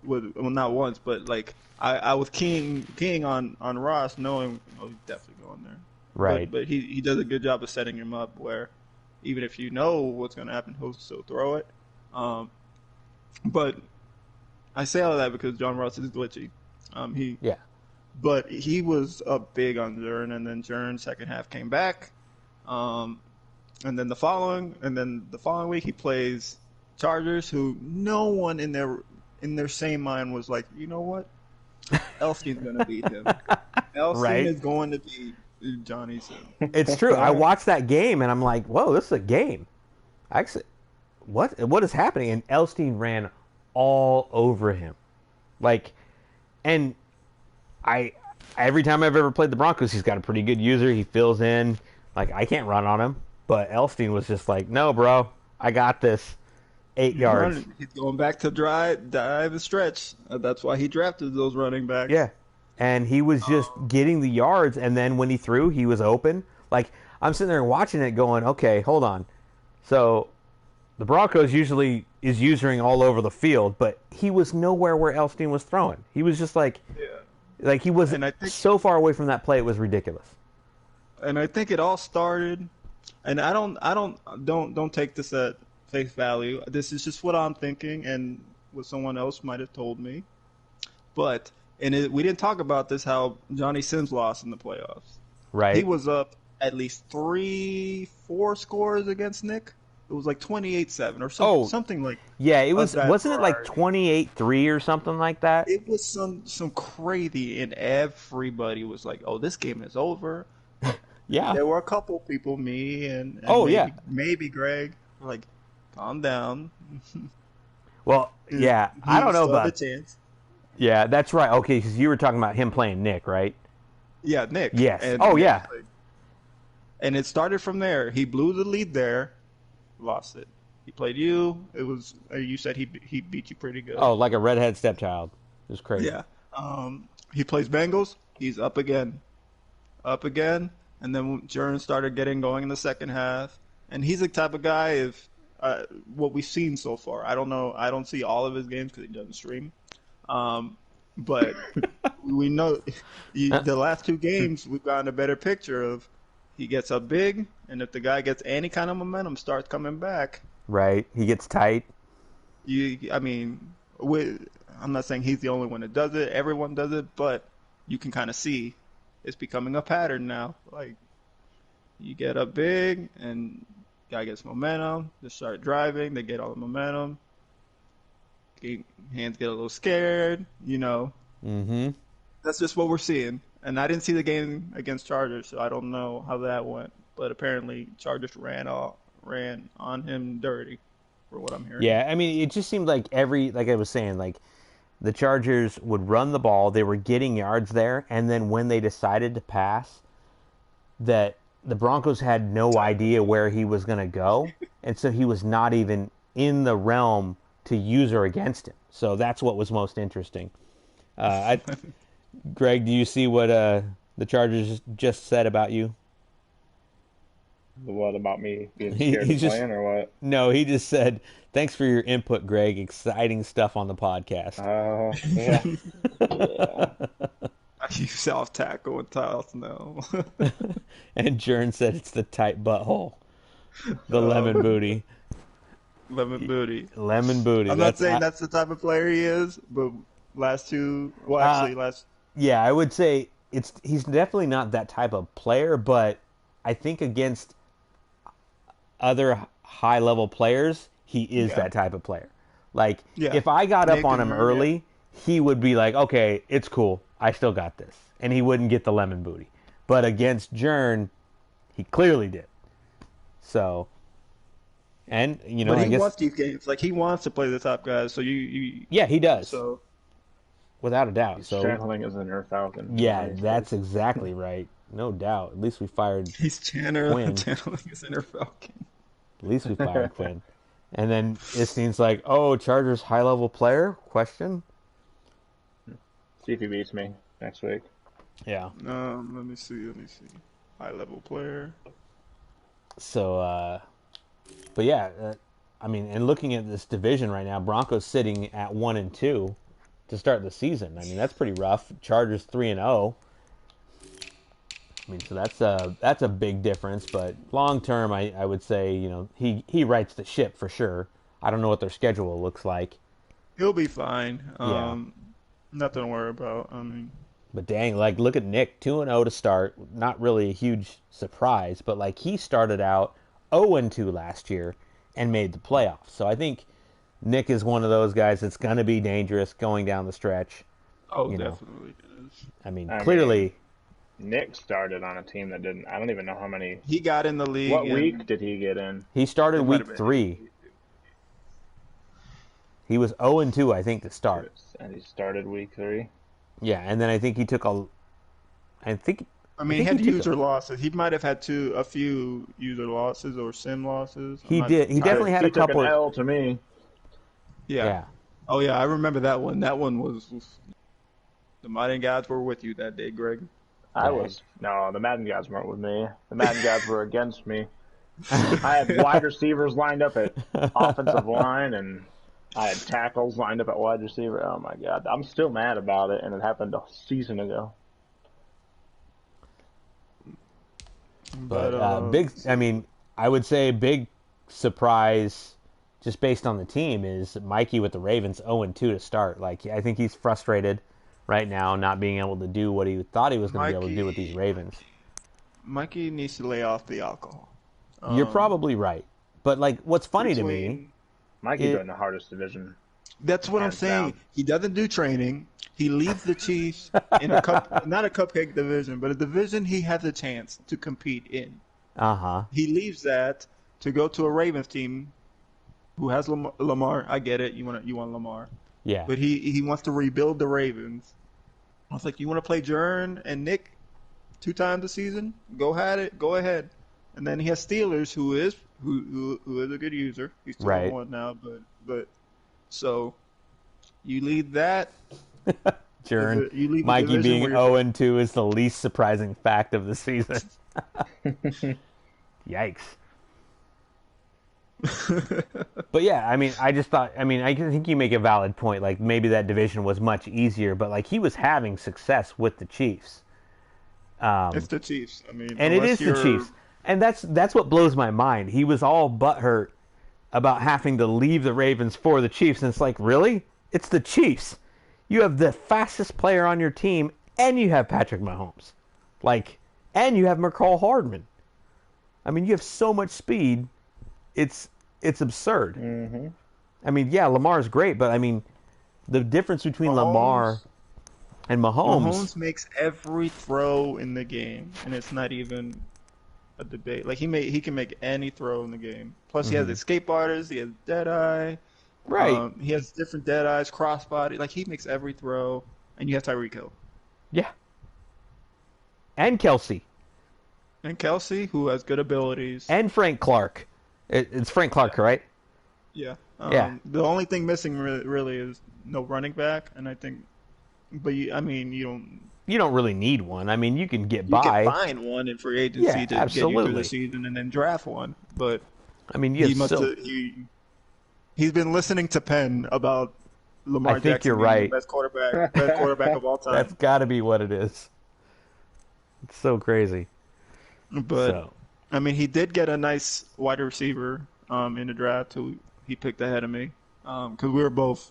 Well, not once, but like I was keying on Ross, knowing he's definitely going there. Right. But he does a good job of setting him up where even if you know what's going to happen, he'll still throw it. But I say all of that because John Ross is glitchy. But he was up big on Jern, and then Jern second half came back. And then the following week he plays Chargers, who no one in their sane mind was like, you know what, Elstein's gonna beat him. Elstein is going to beat Johnny. So. It's true. I watched that game and I'm like, whoa, this is a game. Actually, what is happening? And Elstein ran all over him, like, and every time I've ever played the Broncos, he's got a pretty good user. He fills in. Like, I can't run on him. But Elstein was just like, no, bro, I got this. 8 He's yards. running. He's going back to dive and stretch. That's why he drafted those running backs. Yeah. And he was just getting the yards, and then when he threw, he was open. Like, I'm sitting there watching it going, okay, hold on. So the Broncos usually is using all over the field, but he was nowhere where Elstein was throwing. He was just like he was so far away from that play, it was ridiculous. And I think it all started, and don't take this at face value. This is just what I'm thinking and what someone else might have told me. But we didn't talk about this, how Johnny Sims lost in the playoffs. Right. He was up at least 3-4 scores against Nick. It was like 28-7 or something like. Yeah, it was. Wasn't it like 28-3 or something like that? It was some crazy, and everybody was like, "Oh, this game is over." Yeah. There were a couple people, me and maybe Greg, like, calm down. Well, yeah, I don't know about. A chance. Yeah, that's right. Okay, because you were talking about him playing Nick, right? Yeah, Nick. Yes. And it started from there. He blew the lead there, lost it. He played you. It was you said he beat you pretty good. Oh, like a redhead stepchild. It was crazy. Yeah. He plays Bengals. He's up again, and then Jern started getting going in the second half. And he's the type of guy. If what we've seen so far, I don't know. I don't see all of his games because he doesn't stream. But we know the last 2 games we've gotten a better picture of. He gets up big, and if the guy gets any kind of momentum, starts coming back. Right. He gets tight. I'm not saying he's the only one that does it. Everyone does it, but you can kind of see it's becoming a pattern now. Like, you get up big, and guy gets momentum. They start driving. They get all the momentum. Hands get a little scared. Mm-hmm. That's just what we're seeing. And I didn't see the game against Chargers, so I don't know how that went. But apparently, Chargers ran on him dirty, for what I'm hearing. Yeah, I mean, it just seemed like like I was saying, like the Chargers would run the ball, they were getting yards there, and then when they decided to pass, that the Broncos had no idea where he was going to go, and so he was not even in the realm to use or against him. So that's what was most interesting. Greg, do you see what the Chargers just said about you? What about me being scared of playing or what? No, he just said, thanks for your input, Greg. Exciting stuff on the podcast. Oh, yeah. You self-tackle and tiles, no. And Jern said it's the tight butthole. The lemon booty. Lemon booty. Lemon booty. I'm not saying that's the type of player he is, but last. Yeah, I would say he's definitely not that type of player, but I think against other high-level players, he is that type of player. Like, if I got up on him early, he would be like, okay, it's cool. I still got this. And he wouldn't get the lemon booty. But against Jern, he clearly did. So, and, but I guess... wants these games. Like, he wants to play the top guys, so you yeah, he does. So... Without a doubt. He's channeling his inner Falcon. Yeah, that's exactly right. No doubt. At least we fired He's channeling his inner Falcon. At least we fired Quinn. And then it seems like, oh, Chargers high-level player? Question? See if he beats me next week. Yeah. Let me see. High-level player. So, but yeah, I mean, and looking at this division right now, Broncos sitting at 1-2 to start the season. I mean, that's pretty rough. Chargers 3-0. I mean, so that's a big difference. But long term, I would say, he rights the ship for sure. I don't know what their schedule looks like. He'll be fine. Yeah. Nothing to worry about. I mean, but dang, like look at Nick, 2-0 to start. Not really a huge surprise, but like he started out 0-2 last year and made the playoffs. So I think Nick is one of those guys that's going to be dangerous going down the stretch. Oh, definitely is. I mean, clearly. Nick started on a team that didn't. I don't even know how many. He got in the league. What week did he get in? He started week 3. He was 0-2, I think, to start. And he started week 3. Yeah, and then I think he took I mean, he think he had took user losses. He might have had a few user losses or sim losses. He did. He definitely had he a took couple. an L to me. Yeah. Yeah. Oh yeah, I remember that one. That one was the Mighty Gods were with you that day, Greg. No, the Madden gods weren't with me. The Madden gods were against me. I had wide receivers lined up at offensive line, and I had tackles lined up at wide receiver. Oh my god, I'm still mad about it, and it happened a season ago. But big. I mean, I would say a big surprise, just based on the team, is Mikey with the Ravens 0-2 to start. Like, I think he's frustrated right now, not being able to do what he thought he was going to be able to do with these Ravens. Mikey needs to lay off the alcohol. You're probably right, but like, what's funny to me, Mikey's in the hardest division. That's what I'm saying. Down. He doesn't do training. He leaves the Chiefs in a not a cupcake division, but a division he has a chance to compete in. He leaves that to go to a Ravens team who has Lamar. I get it. You want Lamar. Yeah. But he wants to rebuild the Ravens. I was like, you want to play Jern and Nick 2 times a season? Go ahead. And then he has Steelers, who is a good user. He's 2-1 now, but so you lead that. Jern, Mikey being 0-2 is the least surprising fact of the season. Yikes. But yeah, I mean, I think you make a valid point. Like, maybe that division was much easier, but like, he was having success with the Chiefs. It's the Chiefs. I mean, and it is the Chiefs, and that's what blows my mind. He was all butthurt about having to leave the Ravens for the Chiefs, and it's like, really? It's the Chiefs. You have the fastest player on your team, and you have Patrick Mahomes, and you have McCall Hardman. I mean, you have so much speed. It's absurd. Mm-hmm. I mean, yeah, Lamar's great, but I mean, the difference between Lamar and Mahomes makes every throw in the game, and it's not even a debate. Like, he can make any throw in the game. Plus, he has escape artists. He has Deadeye. Right. He has different Deadeyes, crossbody. Like, he makes every throw, and you have Tyreek Hill. Yeah. And Kelsey. And Kelsey, who has good abilities. And Frank Clark. It's Frank Clark, right? Yeah. Yeah. The only thing missing really is no running back, and I think, but you don't really need one. I mean, you can get by. You can find one in free agency to get you through the season, and then draft one. But I mean, he's been listening to Penn about Lamar Jackson. I think you're right. Best quarterback of all time. That's got to be what it is. It's so crazy. But I mean, he did get a nice wide receiver in the draft who he picked ahead of me because we were both.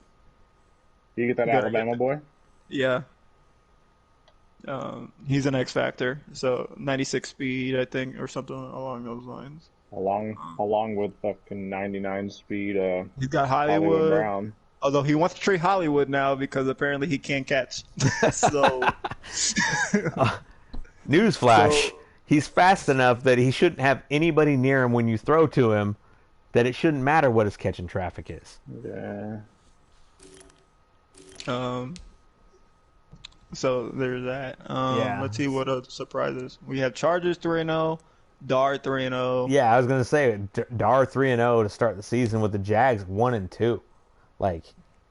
You get that Alabama boy? Yeah. He's an X factor, so 96 speed, I think, or something along those lines. Along with fucking 99 speed. He's got Hollywood Brown. Although he wants to trade Hollywood now because apparently he can't catch. So, newsflash. He's fast enough that he shouldn't have anybody near him when you throw to him, that it shouldn't matter what his catching traffic is. Yeah. So there's that. Let's see what other surprises. We have Chargers 3-0, Dar 3-0. Yeah, I was going to say, Dar 3-0 to start the season with the Jags 1-2. Like,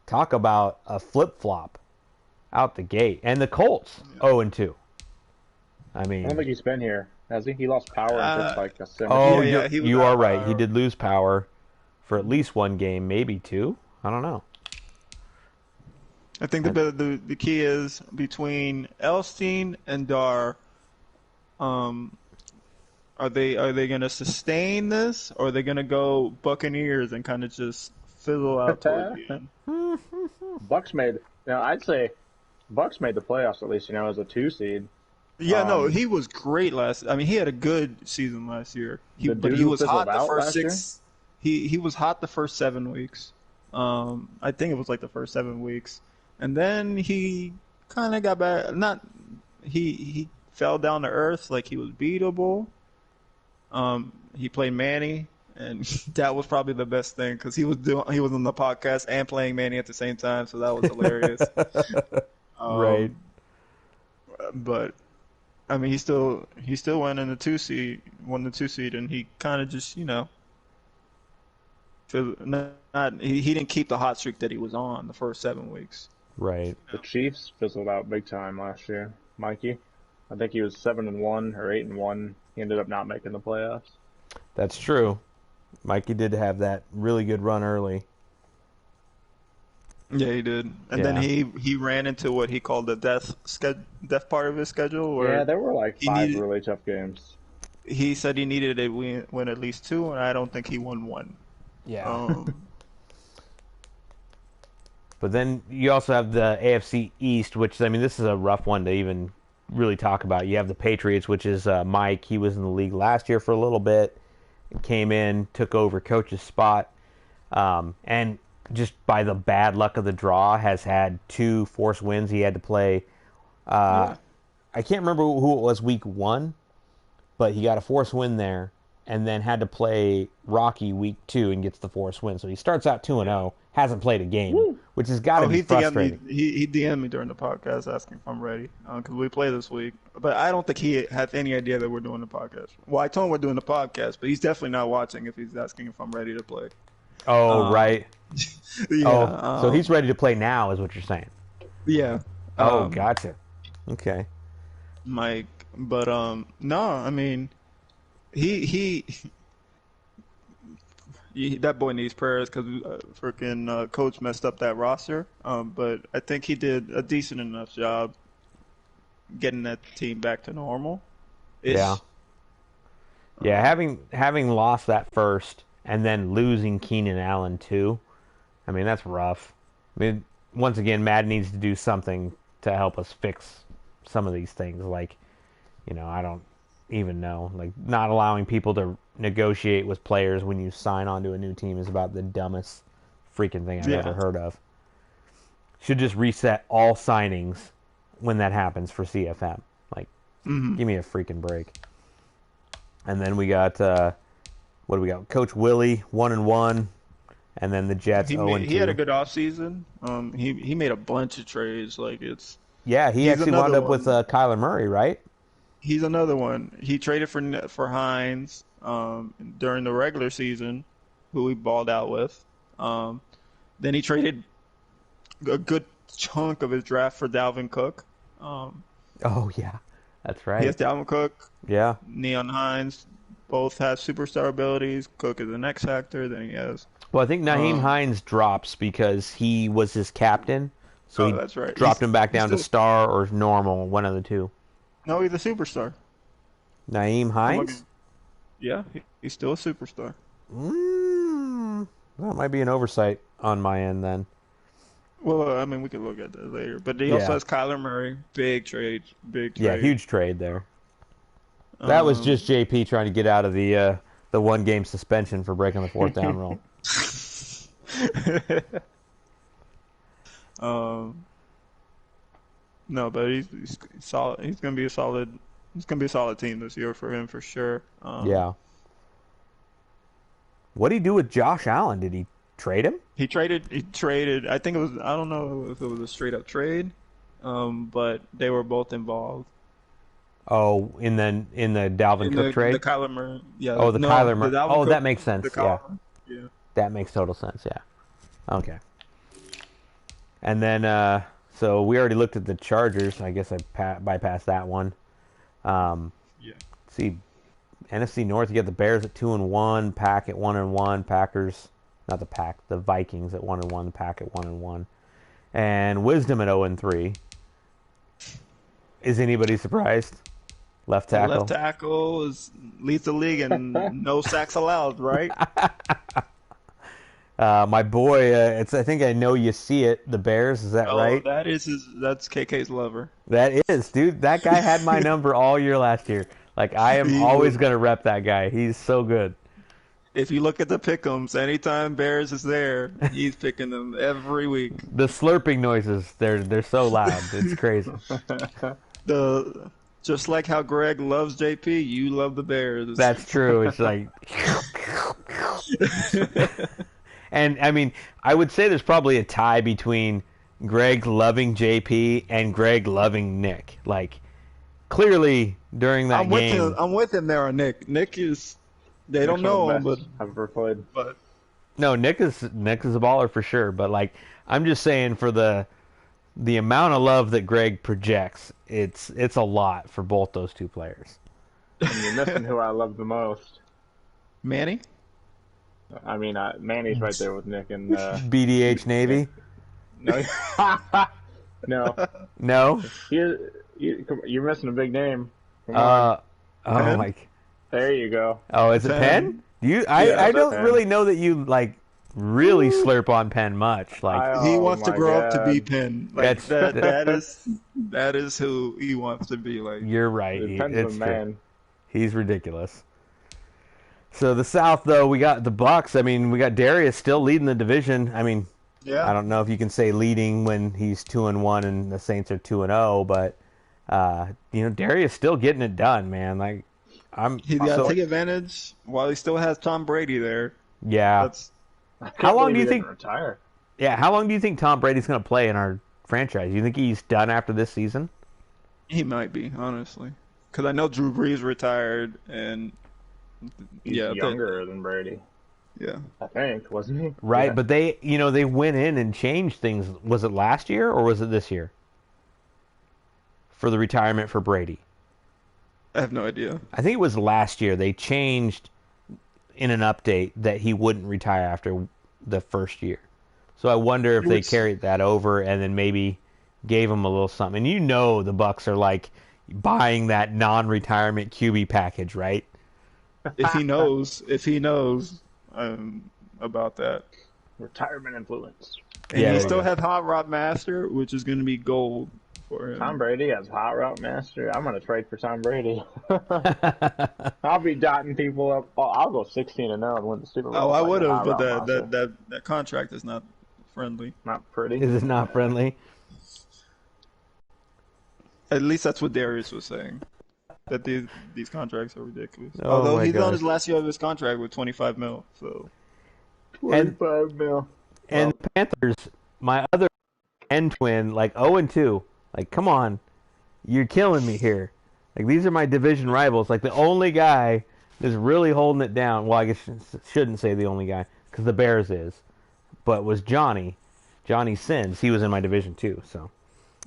talk about a flip-flop out the gate. And the Colts 0-2. I mean, I don't think he's been here, has he? He lost power in just like a semi. Oh, you are right. He did lose power for at least one game, maybe two. I don't know. I think the key is between Elstein and Dar. Are they going to sustain this, or are they going to go Buccaneers and kind of just fizzle out toward the end? I'd say Bucks made the playoffs at least, as a 2 seed. Yeah, no, he was great he had a good season last year. He was hot the first 6. He was hot the first 7 weeks. I think it was like the first 7 weeks, and then he kind of got back. He fell down to earth, like he was beatable. He played Manny, and that was probably the best thing because he was on the podcast and playing Manny at the same time, so that was hilarious. Right, but I mean, he still went in the 2 seed, won the 2 seed, and he kind of just, he didn't keep the hot streak that he was on the first 7 weeks. Right. The Chiefs fizzled out big time last year. Mikey, I think he was 7-1 or 8-1. He ended up not making the playoffs. That's true. Mikey did have that really good run early. Yeah, he did, and then he ran into what he called the death part of his schedule. Where Yeah, there were like five really tough games. He said he needed to win at least two, and I don't think he won one. Yeah. But then you also have the AFC East, which, I mean, this is a rough one to even really talk about. You have the Patriots, which is Mike. He was in the league last year for a little bit. Came in, took over coach's spot, and just by the bad luck of the draw, has had 2 forced wins. He had to play. I can't remember who it was week 1, but he got a forced win there, and then had to play Rocky week 2 and gets the forced win. So he starts out 2-0, hasn't played a game, which has got to be frustrating. He DM'd me during the podcast asking if I'm ready because we play this week. But I don't think he had any idea that we're doing the podcast. Well, I told him we're doing the podcast, but he's definitely not watching if he's asking if I'm ready to play. Oh, right. Yeah. So he's ready to play now, is what you're saying. Yeah. Oh, gotcha. Okay. Mike, but no, I mean, he that boy needs prayers because freaking coach messed up that roster. But I think he did a decent enough job getting that team back to normal. Yeah. Yeah, having lost that first and then losing Keenan Allen too, I mean, that's rough. I mean, once again, Matt needs to do something to help us fix some of these things. Like, I don't even know. Like, not allowing people to negotiate with players when you sign onto a new team is about the dumbest freaking thing I've ever heard of. Should just reset all signings when that happens for CFM. Like, give me a freaking break. And then we got, what do we got? Coach Willie, 1-1. And then the Jets, 0-2. He had a good offseason. He made a bunch of trades. Like, it's... Yeah, he actually wound up with Kyler Murray, right? He's another one. He traded for Hines during the regular season, who he balled out with. Then he traded a good chunk of his draft for Dalvin Cook. Oh, yeah. That's right. He has Dalvin Cook, yeah, Neon Hines. Both have superstar abilities. Cook is an X factor. Then he has... Well, I think Nyheim Hines drops because he was his captain. So that's right. Dropped him back down to star or normal, one of the two. No, he's a superstar. Nyheim Hines? Yeah, he's still a superstar. That might be an oversight on my end then. Well, I mean, we could look at that later. But he also has Kyler Murray. Big trade. Yeah, huge trade there. That was just JP trying to get out of the 1-game suspension for breaking the 4th down rule. No, but he's solid. He's gonna be a solid. It's gonna be a solid team this year for him for sure. Yeah. What did he do with Josh Allen? Did he trade him? He traded. I think it was. I don't know if it was a straight up trade, but they were both involved. Oh, in the Dalvin Cook trade? The Kyler Murray. Yeah. Oh, Kyler Murray. Oh, Cook, that makes sense. Yeah. Yeah. That makes total sense. Yeah. Okay. And then, so we already looked at the Chargers. I guess I bypassed that one. Yeah. See, NFC North, you got the Bears at 2-1, Pack at 1-1, Packers, not the Pack, the Vikings at 1-1, the Pack at 1-1, and Wisdom at 0-3. Is anybody surprised? Left tackle. The left tackle leads the league and no sacks allowed, right? My boy, I think I know you see it. The Bears, is that right? That's KK's lover. That is, dude. That guy had my number all year last year. Like, I am always gonna rep that guy. He's so good. If you look at the pick'ems, anytime Bears is there, he's picking them every week. The slurping noises, they're so loud. It's crazy. Just like how Greg loves JP, you love the Bears. That's true. It's like, and I mean, I would say there's probably a tie between Greg loving JP and Greg loving Nick. Like, clearly during that game. I'm with him there on Nick. Nick is. They don't know him, but I've ever played. But No, Nick is a baller for sure. But like, I'm just saying for the amount of love that Greg projects, it's a lot for both those two players. And you're missing who I love the most. Manny. I mean, Manny's right there with Nick and BDH Navy. No, no, No. You're missing a big name. Come Oh Penn? my. there you go. Oh, is it Penn? I don't Penn. really know that you like really slurp on Penn much. Like He Oh wants to my grow up to God. be Penn. Like That's- that is who he wants to be. Like you're right. Depends It's on true. man. He's ridiculous. So the South, though, we got the Bucks. I mean, we got Darius still leading the division. I mean, yeah. I don't know if you can say leading when he's 2-1 and the Saints are 2-0, but Darius still getting it done, man. Like He got to take advantage while he still has Tom Brady there. Yeah. That's How long do you He think? didn't retire? Yeah. How long do you think Tom Brady's going to play in our franchise? You think he's done after this season? he might be honestly, because I know Drew Brees retired and He's yeah, younger than Brady. yeah. I think, wasn't he? Right. Yeah. But they went in and changed things. Was it last year or was it this year? For the retirement for Brady. I have no idea. I think it was last year. They changed in an update that he wouldn't retire after the first year. So I wonder if they carried that over and then maybe gave him a little something. And the Bucks are like buying that non-retirement QB package, right? If he knows about that. Retirement influence. And Yeah, he there still you go. has Hot Rod Master, which is going to be gold for him. Tom Brady has Hot Route Master. I'm going to trade for Tom Brady. I'll be dotting people up. Oh, I'll go 16-0 and win the Super Bowl. Oh, I with would a have, Hot but Route Master. that contract is not friendly. Not pretty. Is it not friendly? At least that's what Darius was saying. That these contracts are ridiculous. Oh Although my he's gosh. on his last year of his contract with 25 mil, so 25 mil. And the Panthers, my other end twin, like 0-2. Like, come on. You're killing me here. Like, these are my division rivals. Like, the only guy that's really holding it down, well, I guess shouldn't say the only guy, because the Bears is, but was Johnny Sins. He was in my division too, so.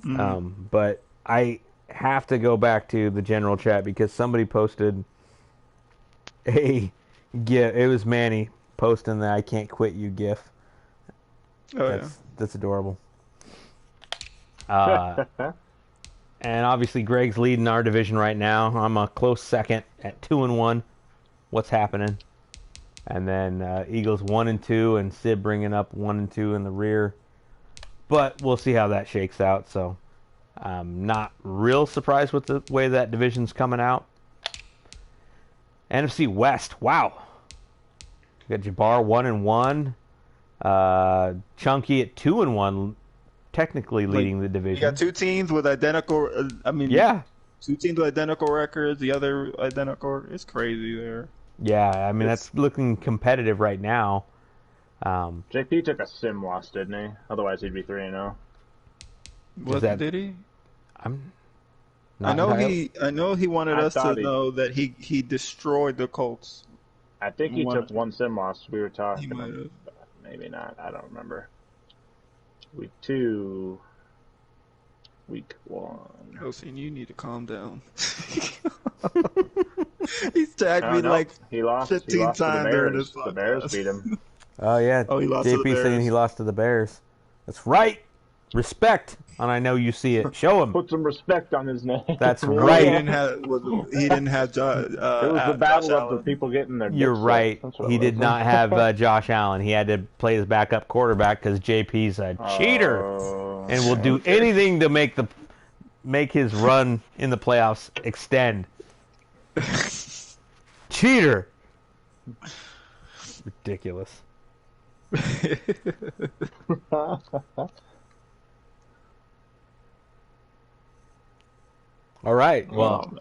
But I have to go back to the general chat because somebody posted a GIF. It was Manny posting the "I can't quit you" GIF. That's adorable. And obviously Greg's leading our division right now. I'm a close second at 2-1. What's happening? And then Eagles 1-2, and Sid bringing up 1-2 in the rear. But we'll see how that shakes out. So I'm not real surprised with the way that division's coming out. NFC West, wow. We got Jabbar 1-1. Chunky at 2-1, technically leading the division. you got two teams with identical. Yeah. Two teams with identical records. The other identical. It's crazy there. Yeah, I mean, that's looking competitive right now. JP took a sim loss, didn't he? Otherwise, he'd be 3-0. Did he? I'm I not know he wanted I us to thought he- know that he destroyed the Colts. I think he took one sim loss. We were He talking. might have. Maybe not. I don't remember. Week 2. Week 1. Hossein, you need to calm down. He's tagged me No, like he lost. 15 he lost to the times during Bears. this The Bears podcast. beat him. Oh, yeah. Oh, he lost to the JP saying Bears. he lost to the Bears. That's right. Respect. And I know you see it. Show him. Put some respect on his name. That's He right. didn't have. He didn't have. It was the battle of the people getting their. You're dicks right. sucked. That's what He it did was. not have Josh Allen. He had to play his backup quarterback because JP's a cheater and will do anything to make his run in the playoffs extend. Cheater. Ridiculous. All right. Well,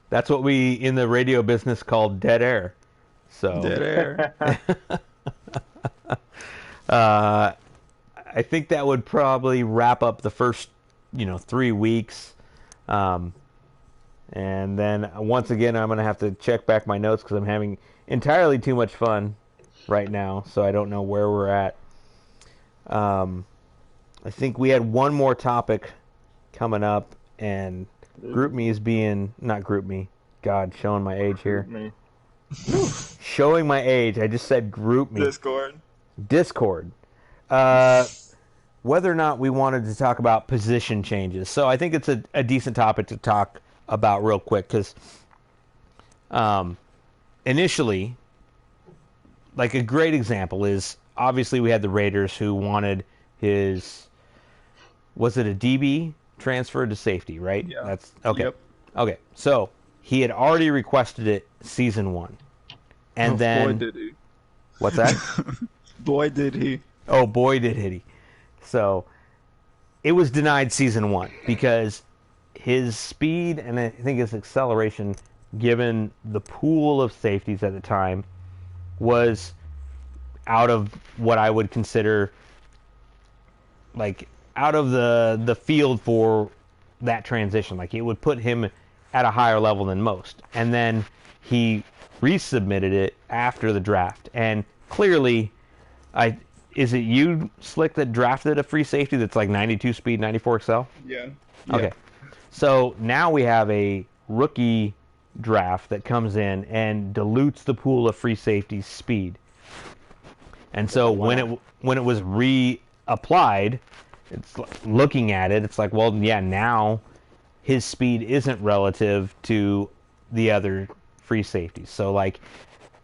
that's what we in the radio business call dead air. So Dead air. I think that would probably wrap up the first, 3 weeks. And then once again, I'm going to have to check back my notes because I'm having entirely too much fun right now, so I don't know where we're at. I think we had one more topic coming up, and Group Me is being... Not Group Me. God, showing my age here. Showing my age. I just said Group Me. Discord. Whether or not we wanted to talk about position changes. So I think it's a decent topic to talk about real quick, because initially, like a great example is, obviously we had the Raiders who wanted his... Was it a DB transfer to safety, right? Yeah. That's okay. Yep. Okay, so he had already requested it season 1. And then... Boy, did he. What's that? Boy, did he. Oh, boy, did he. So, it was denied season 1 because his speed and I think his acceleration, given the pool of safeties at the time, was out of what I would consider, like, out of the field for that transition. Like, it would put him at a higher level than most. And then he resubmitted it after the draft. And clearly, is it you, Slick, that drafted a free safety that's like 92 speed, 94 excel? Yeah. Okay. So now we have a rookie draft that comes in and dilutes the pool of free safety speed. And so when it was reapplied, it's looking at it, it's like, well, yeah, now his speed isn't relative to the other free safeties. So, like,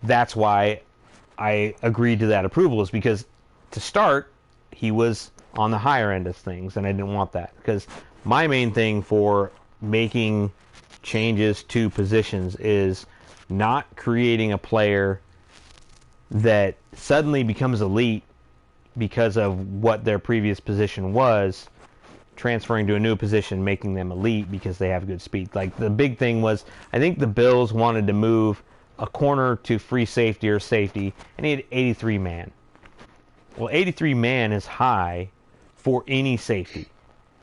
that's why I agreed to that approval, is because to start, he was on the higher end of things, and I didn't want that. Because my main thing for making changes to positions is not creating a player that suddenly becomes elite because of what their previous position was, transferring to a new position, making them elite because they have good speed. Like, the big thing was, I think the Bills wanted to move a corner to free safety or safety, and he had 83 man. Well, 83 man is high for any safety.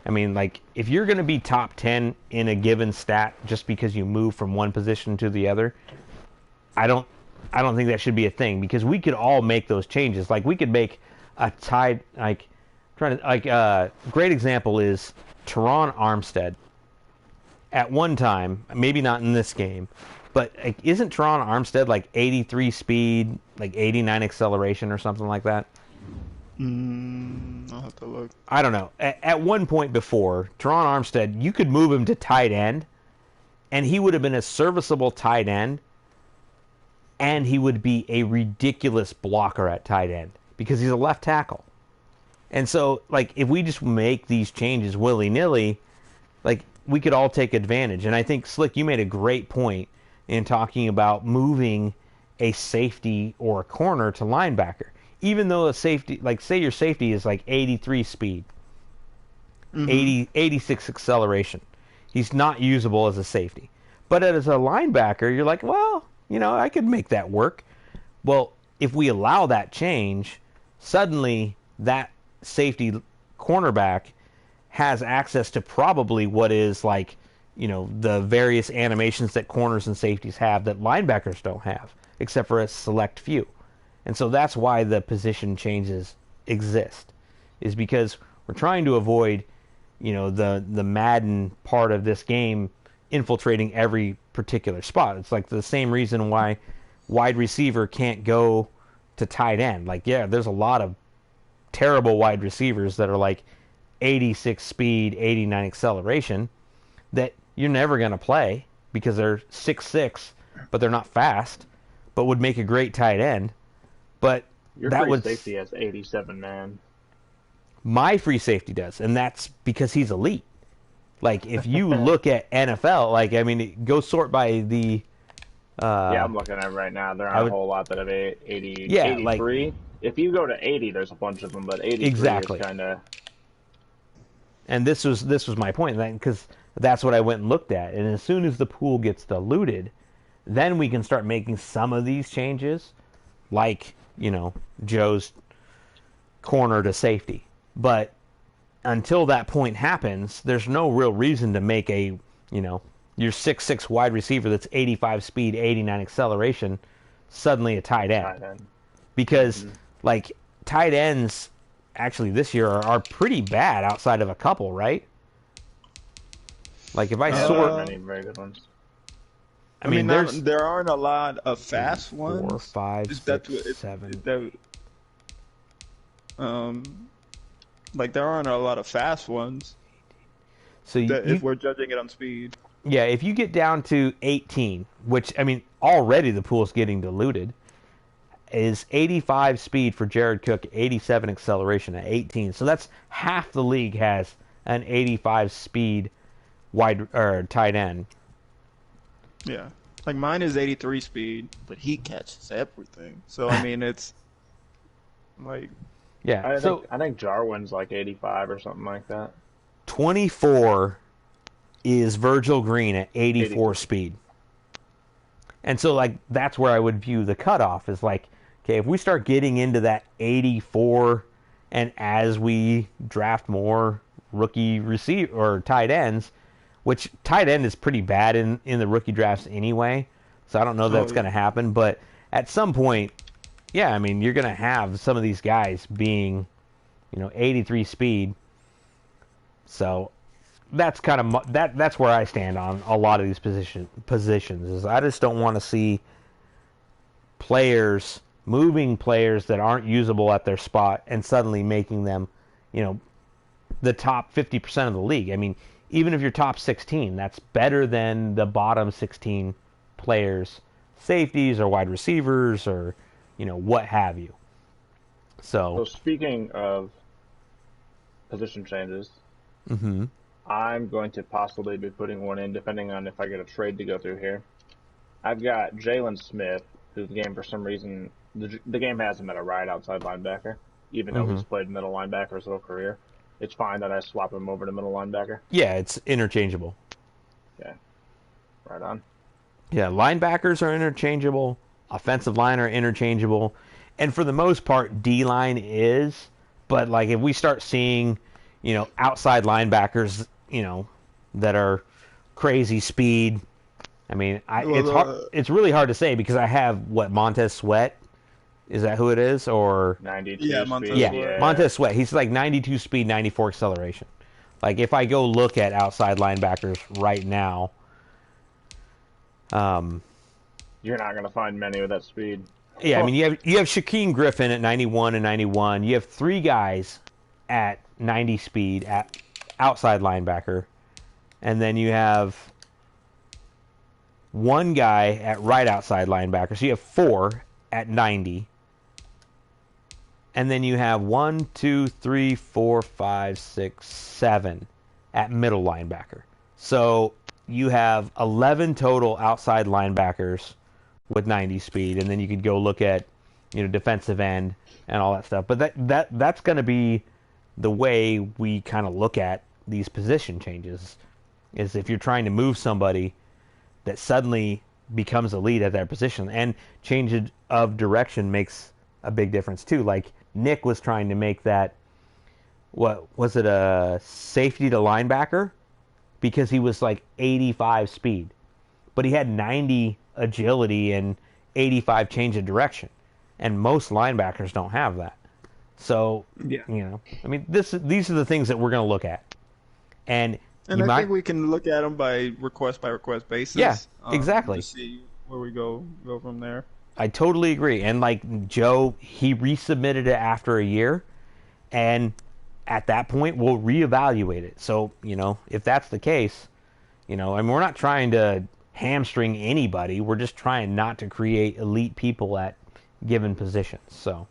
I mean, like, if you're going to be top 10 in a given stat just because you move from one position to the other, I don't think that should be a thing, because we could all make those changes. Like, we could make a tied, great example is Teron Armstead. At one time, maybe not in this game, but like, isn't Teron Armstead like 83 speed, like 89 acceleration or something like that? I'll have to look. I don't know. At one point before, Teron Armstead, you could move him to tight end, and he would have been a serviceable tight end, and he would be a ridiculous blocker at tight end because he's a left tackle. And so, like, if we just make these changes willy-nilly, like, we could all take advantage. And I think, Slick, you made a great point in talking about moving a safety or a corner to linebacker. Even though a safety, like, say your safety is like 83 speed, 86 acceleration. He's not usable as a safety. But as a linebacker, you're like, well, you know, I could make that work. Well, if we allow that change, suddenly that safety cornerback has access to probably what is, like, you know, the various animations that corners and safeties have that linebackers don't have, except for a select few. And so that's why the position changes exist, is because we're trying to avoid, you know, the Madden part of this game infiltrating every particular spot. It's like the same reason why wide receiver can't go to tight end. Like, yeah, there's a lot of terrible wide receivers that are like 86 speed, 89 acceleration that you're never going to play because they're 6'6", but they're not fast, but would make a great tight end. But your that free was safety has 87 man. My free safety does, and that's because he's elite. Like, if you look at NFL, like, I mean, go sort by the... yeah, I'm looking at it right now. There aren't a whole lot that have 80, yeah, 83. Like, if you go to 80, there's a bunch of them, but 83 exactly. is kind of... And this was my point, because that's what I went and looked at. And as soon as the pool gets diluted, then we can start making some of these changes, like, you know, Joe's corner to safety. But until that point happens, there's no real reason to make a, you know, your 6'6" wide receiver that's 85 speed, 89 acceleration, suddenly a tight end. Tight end. Because, like, tight ends actually this year are pretty bad outside of a couple, right? Like, if I sort... many very good ones. I mean, there aren't a lot of fast ones. 4, 5, 6, 7. Like, there aren't a lot of fast ones. So if we're judging it on speed. Yeah, if you get down to 18, which, I mean, already the pool's getting diluted, is 85 speed for Jared Cook, 87 acceleration at 18. So that's half the league has an 85 speed wide or tight end. Yeah. Like, mine is 83 speed, but he catches everything. So, I mean, it's like... Yeah, I think Jarwin's like 85 or something like that. 24 is Virgil Green at 84 speed. And so, like, that's where I would view the cutoff is like, okay, if we start getting into that 84, and as we draft more rookie receiver or tight ends, which tight end is pretty bad in the rookie drafts anyway, so I don't know that's going to happen. But at some point, yeah, I mean, you're going to have some of these guys being, 83 speed. So that's kind of that's where I stand on a lot of these positions. Is I just don't want to see moving players that aren't usable at their spot and suddenly making them, the top 50% of the league. I mean, even if you're top 16, that's better than the bottom 16 players, safeties or wide receivers or what have you. So speaking of position changes. Mm-hmm. I'm going to possibly be putting one in, depending on if I get a trade to go through here. I've got Jalen Smith, whose game, for some reason, the game has him at a right outside linebacker, even though he's played middle linebacker his whole career. It's fine that I swap him over to middle linebacker. Yeah, it's interchangeable. Yeah, right on. Yeah, linebackers are interchangeable. Offensive line are interchangeable. And for the most part, D-line is. But, like, if we start seeing... outside linebackers, that are crazy speed. I mean, it's really hard to say because I have Montez Sweat. Is that who it is? Or 92 yeah, speed. Yeah, Montez Sweat. He's like 92 speed, 94 acceleration. Like if I go look at outside linebackers right now, you're not going to find many with that speed. Yeah, I mean you have Shaquem Griffin at 91 and 91. You have three guys at 90 speed at outside linebacker, and then you have one guy at right outside linebacker. So you have four at 90, and then you have 1, 2, 3, 4, 5, 6, 7 at middle linebacker. So you have 11 total outside linebackers with 90 speed, and then you could go look at defensive end and all that stuff. But that's going to be the way we kind of look at these position changes, is if you're trying to move somebody that suddenly becomes elite at their position, and change of direction makes a big difference too. Like Nick was trying to make that, what was it, a safety to linebacker, because he was like 85 speed, but he had 90 agility and 85 change of direction, and most linebackers don't have that. So, yeah, I mean, these are the things that we're going to look at. And I think we can look at them by request basis. Yeah, exactly. To see where we go from there. I totally agree. And like Joe, he resubmitted it after a year, and at that point we'll reevaluate it. So, if that's the case, I mean, we're not trying to hamstring anybody. We're just trying not to create elite people at given positions. So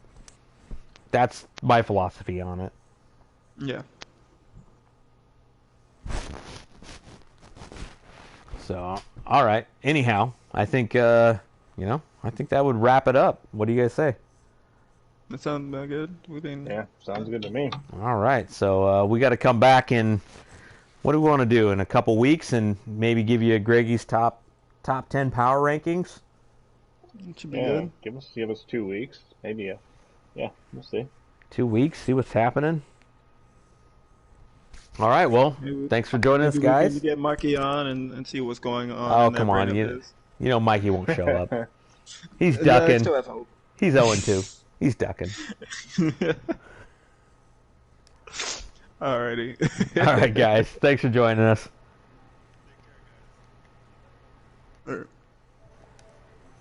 that's my philosophy on it. Yeah. So, all right. Anyhow, I think I think that would wrap it up. What do you guys say? That sounds good. Yeah, sounds good to me. All right. So we got to come back in. What do we want to do in a couple weeks, and maybe give you Greggy's top 10 power rankings? It should be good. Give us 2 weeks, maybe. Yeah, we'll see. 2 weeks. See what's happening. All right. Well, thanks for joining us, Maybe we can guys. get Marky on and see what's going on Oh, in that come brain on. of You his. know Mikey won't show up. He's I ducking. still have hope. He's 0-2. He's ducking. Alrighty. All right, guys. Thanks for joining us. All right.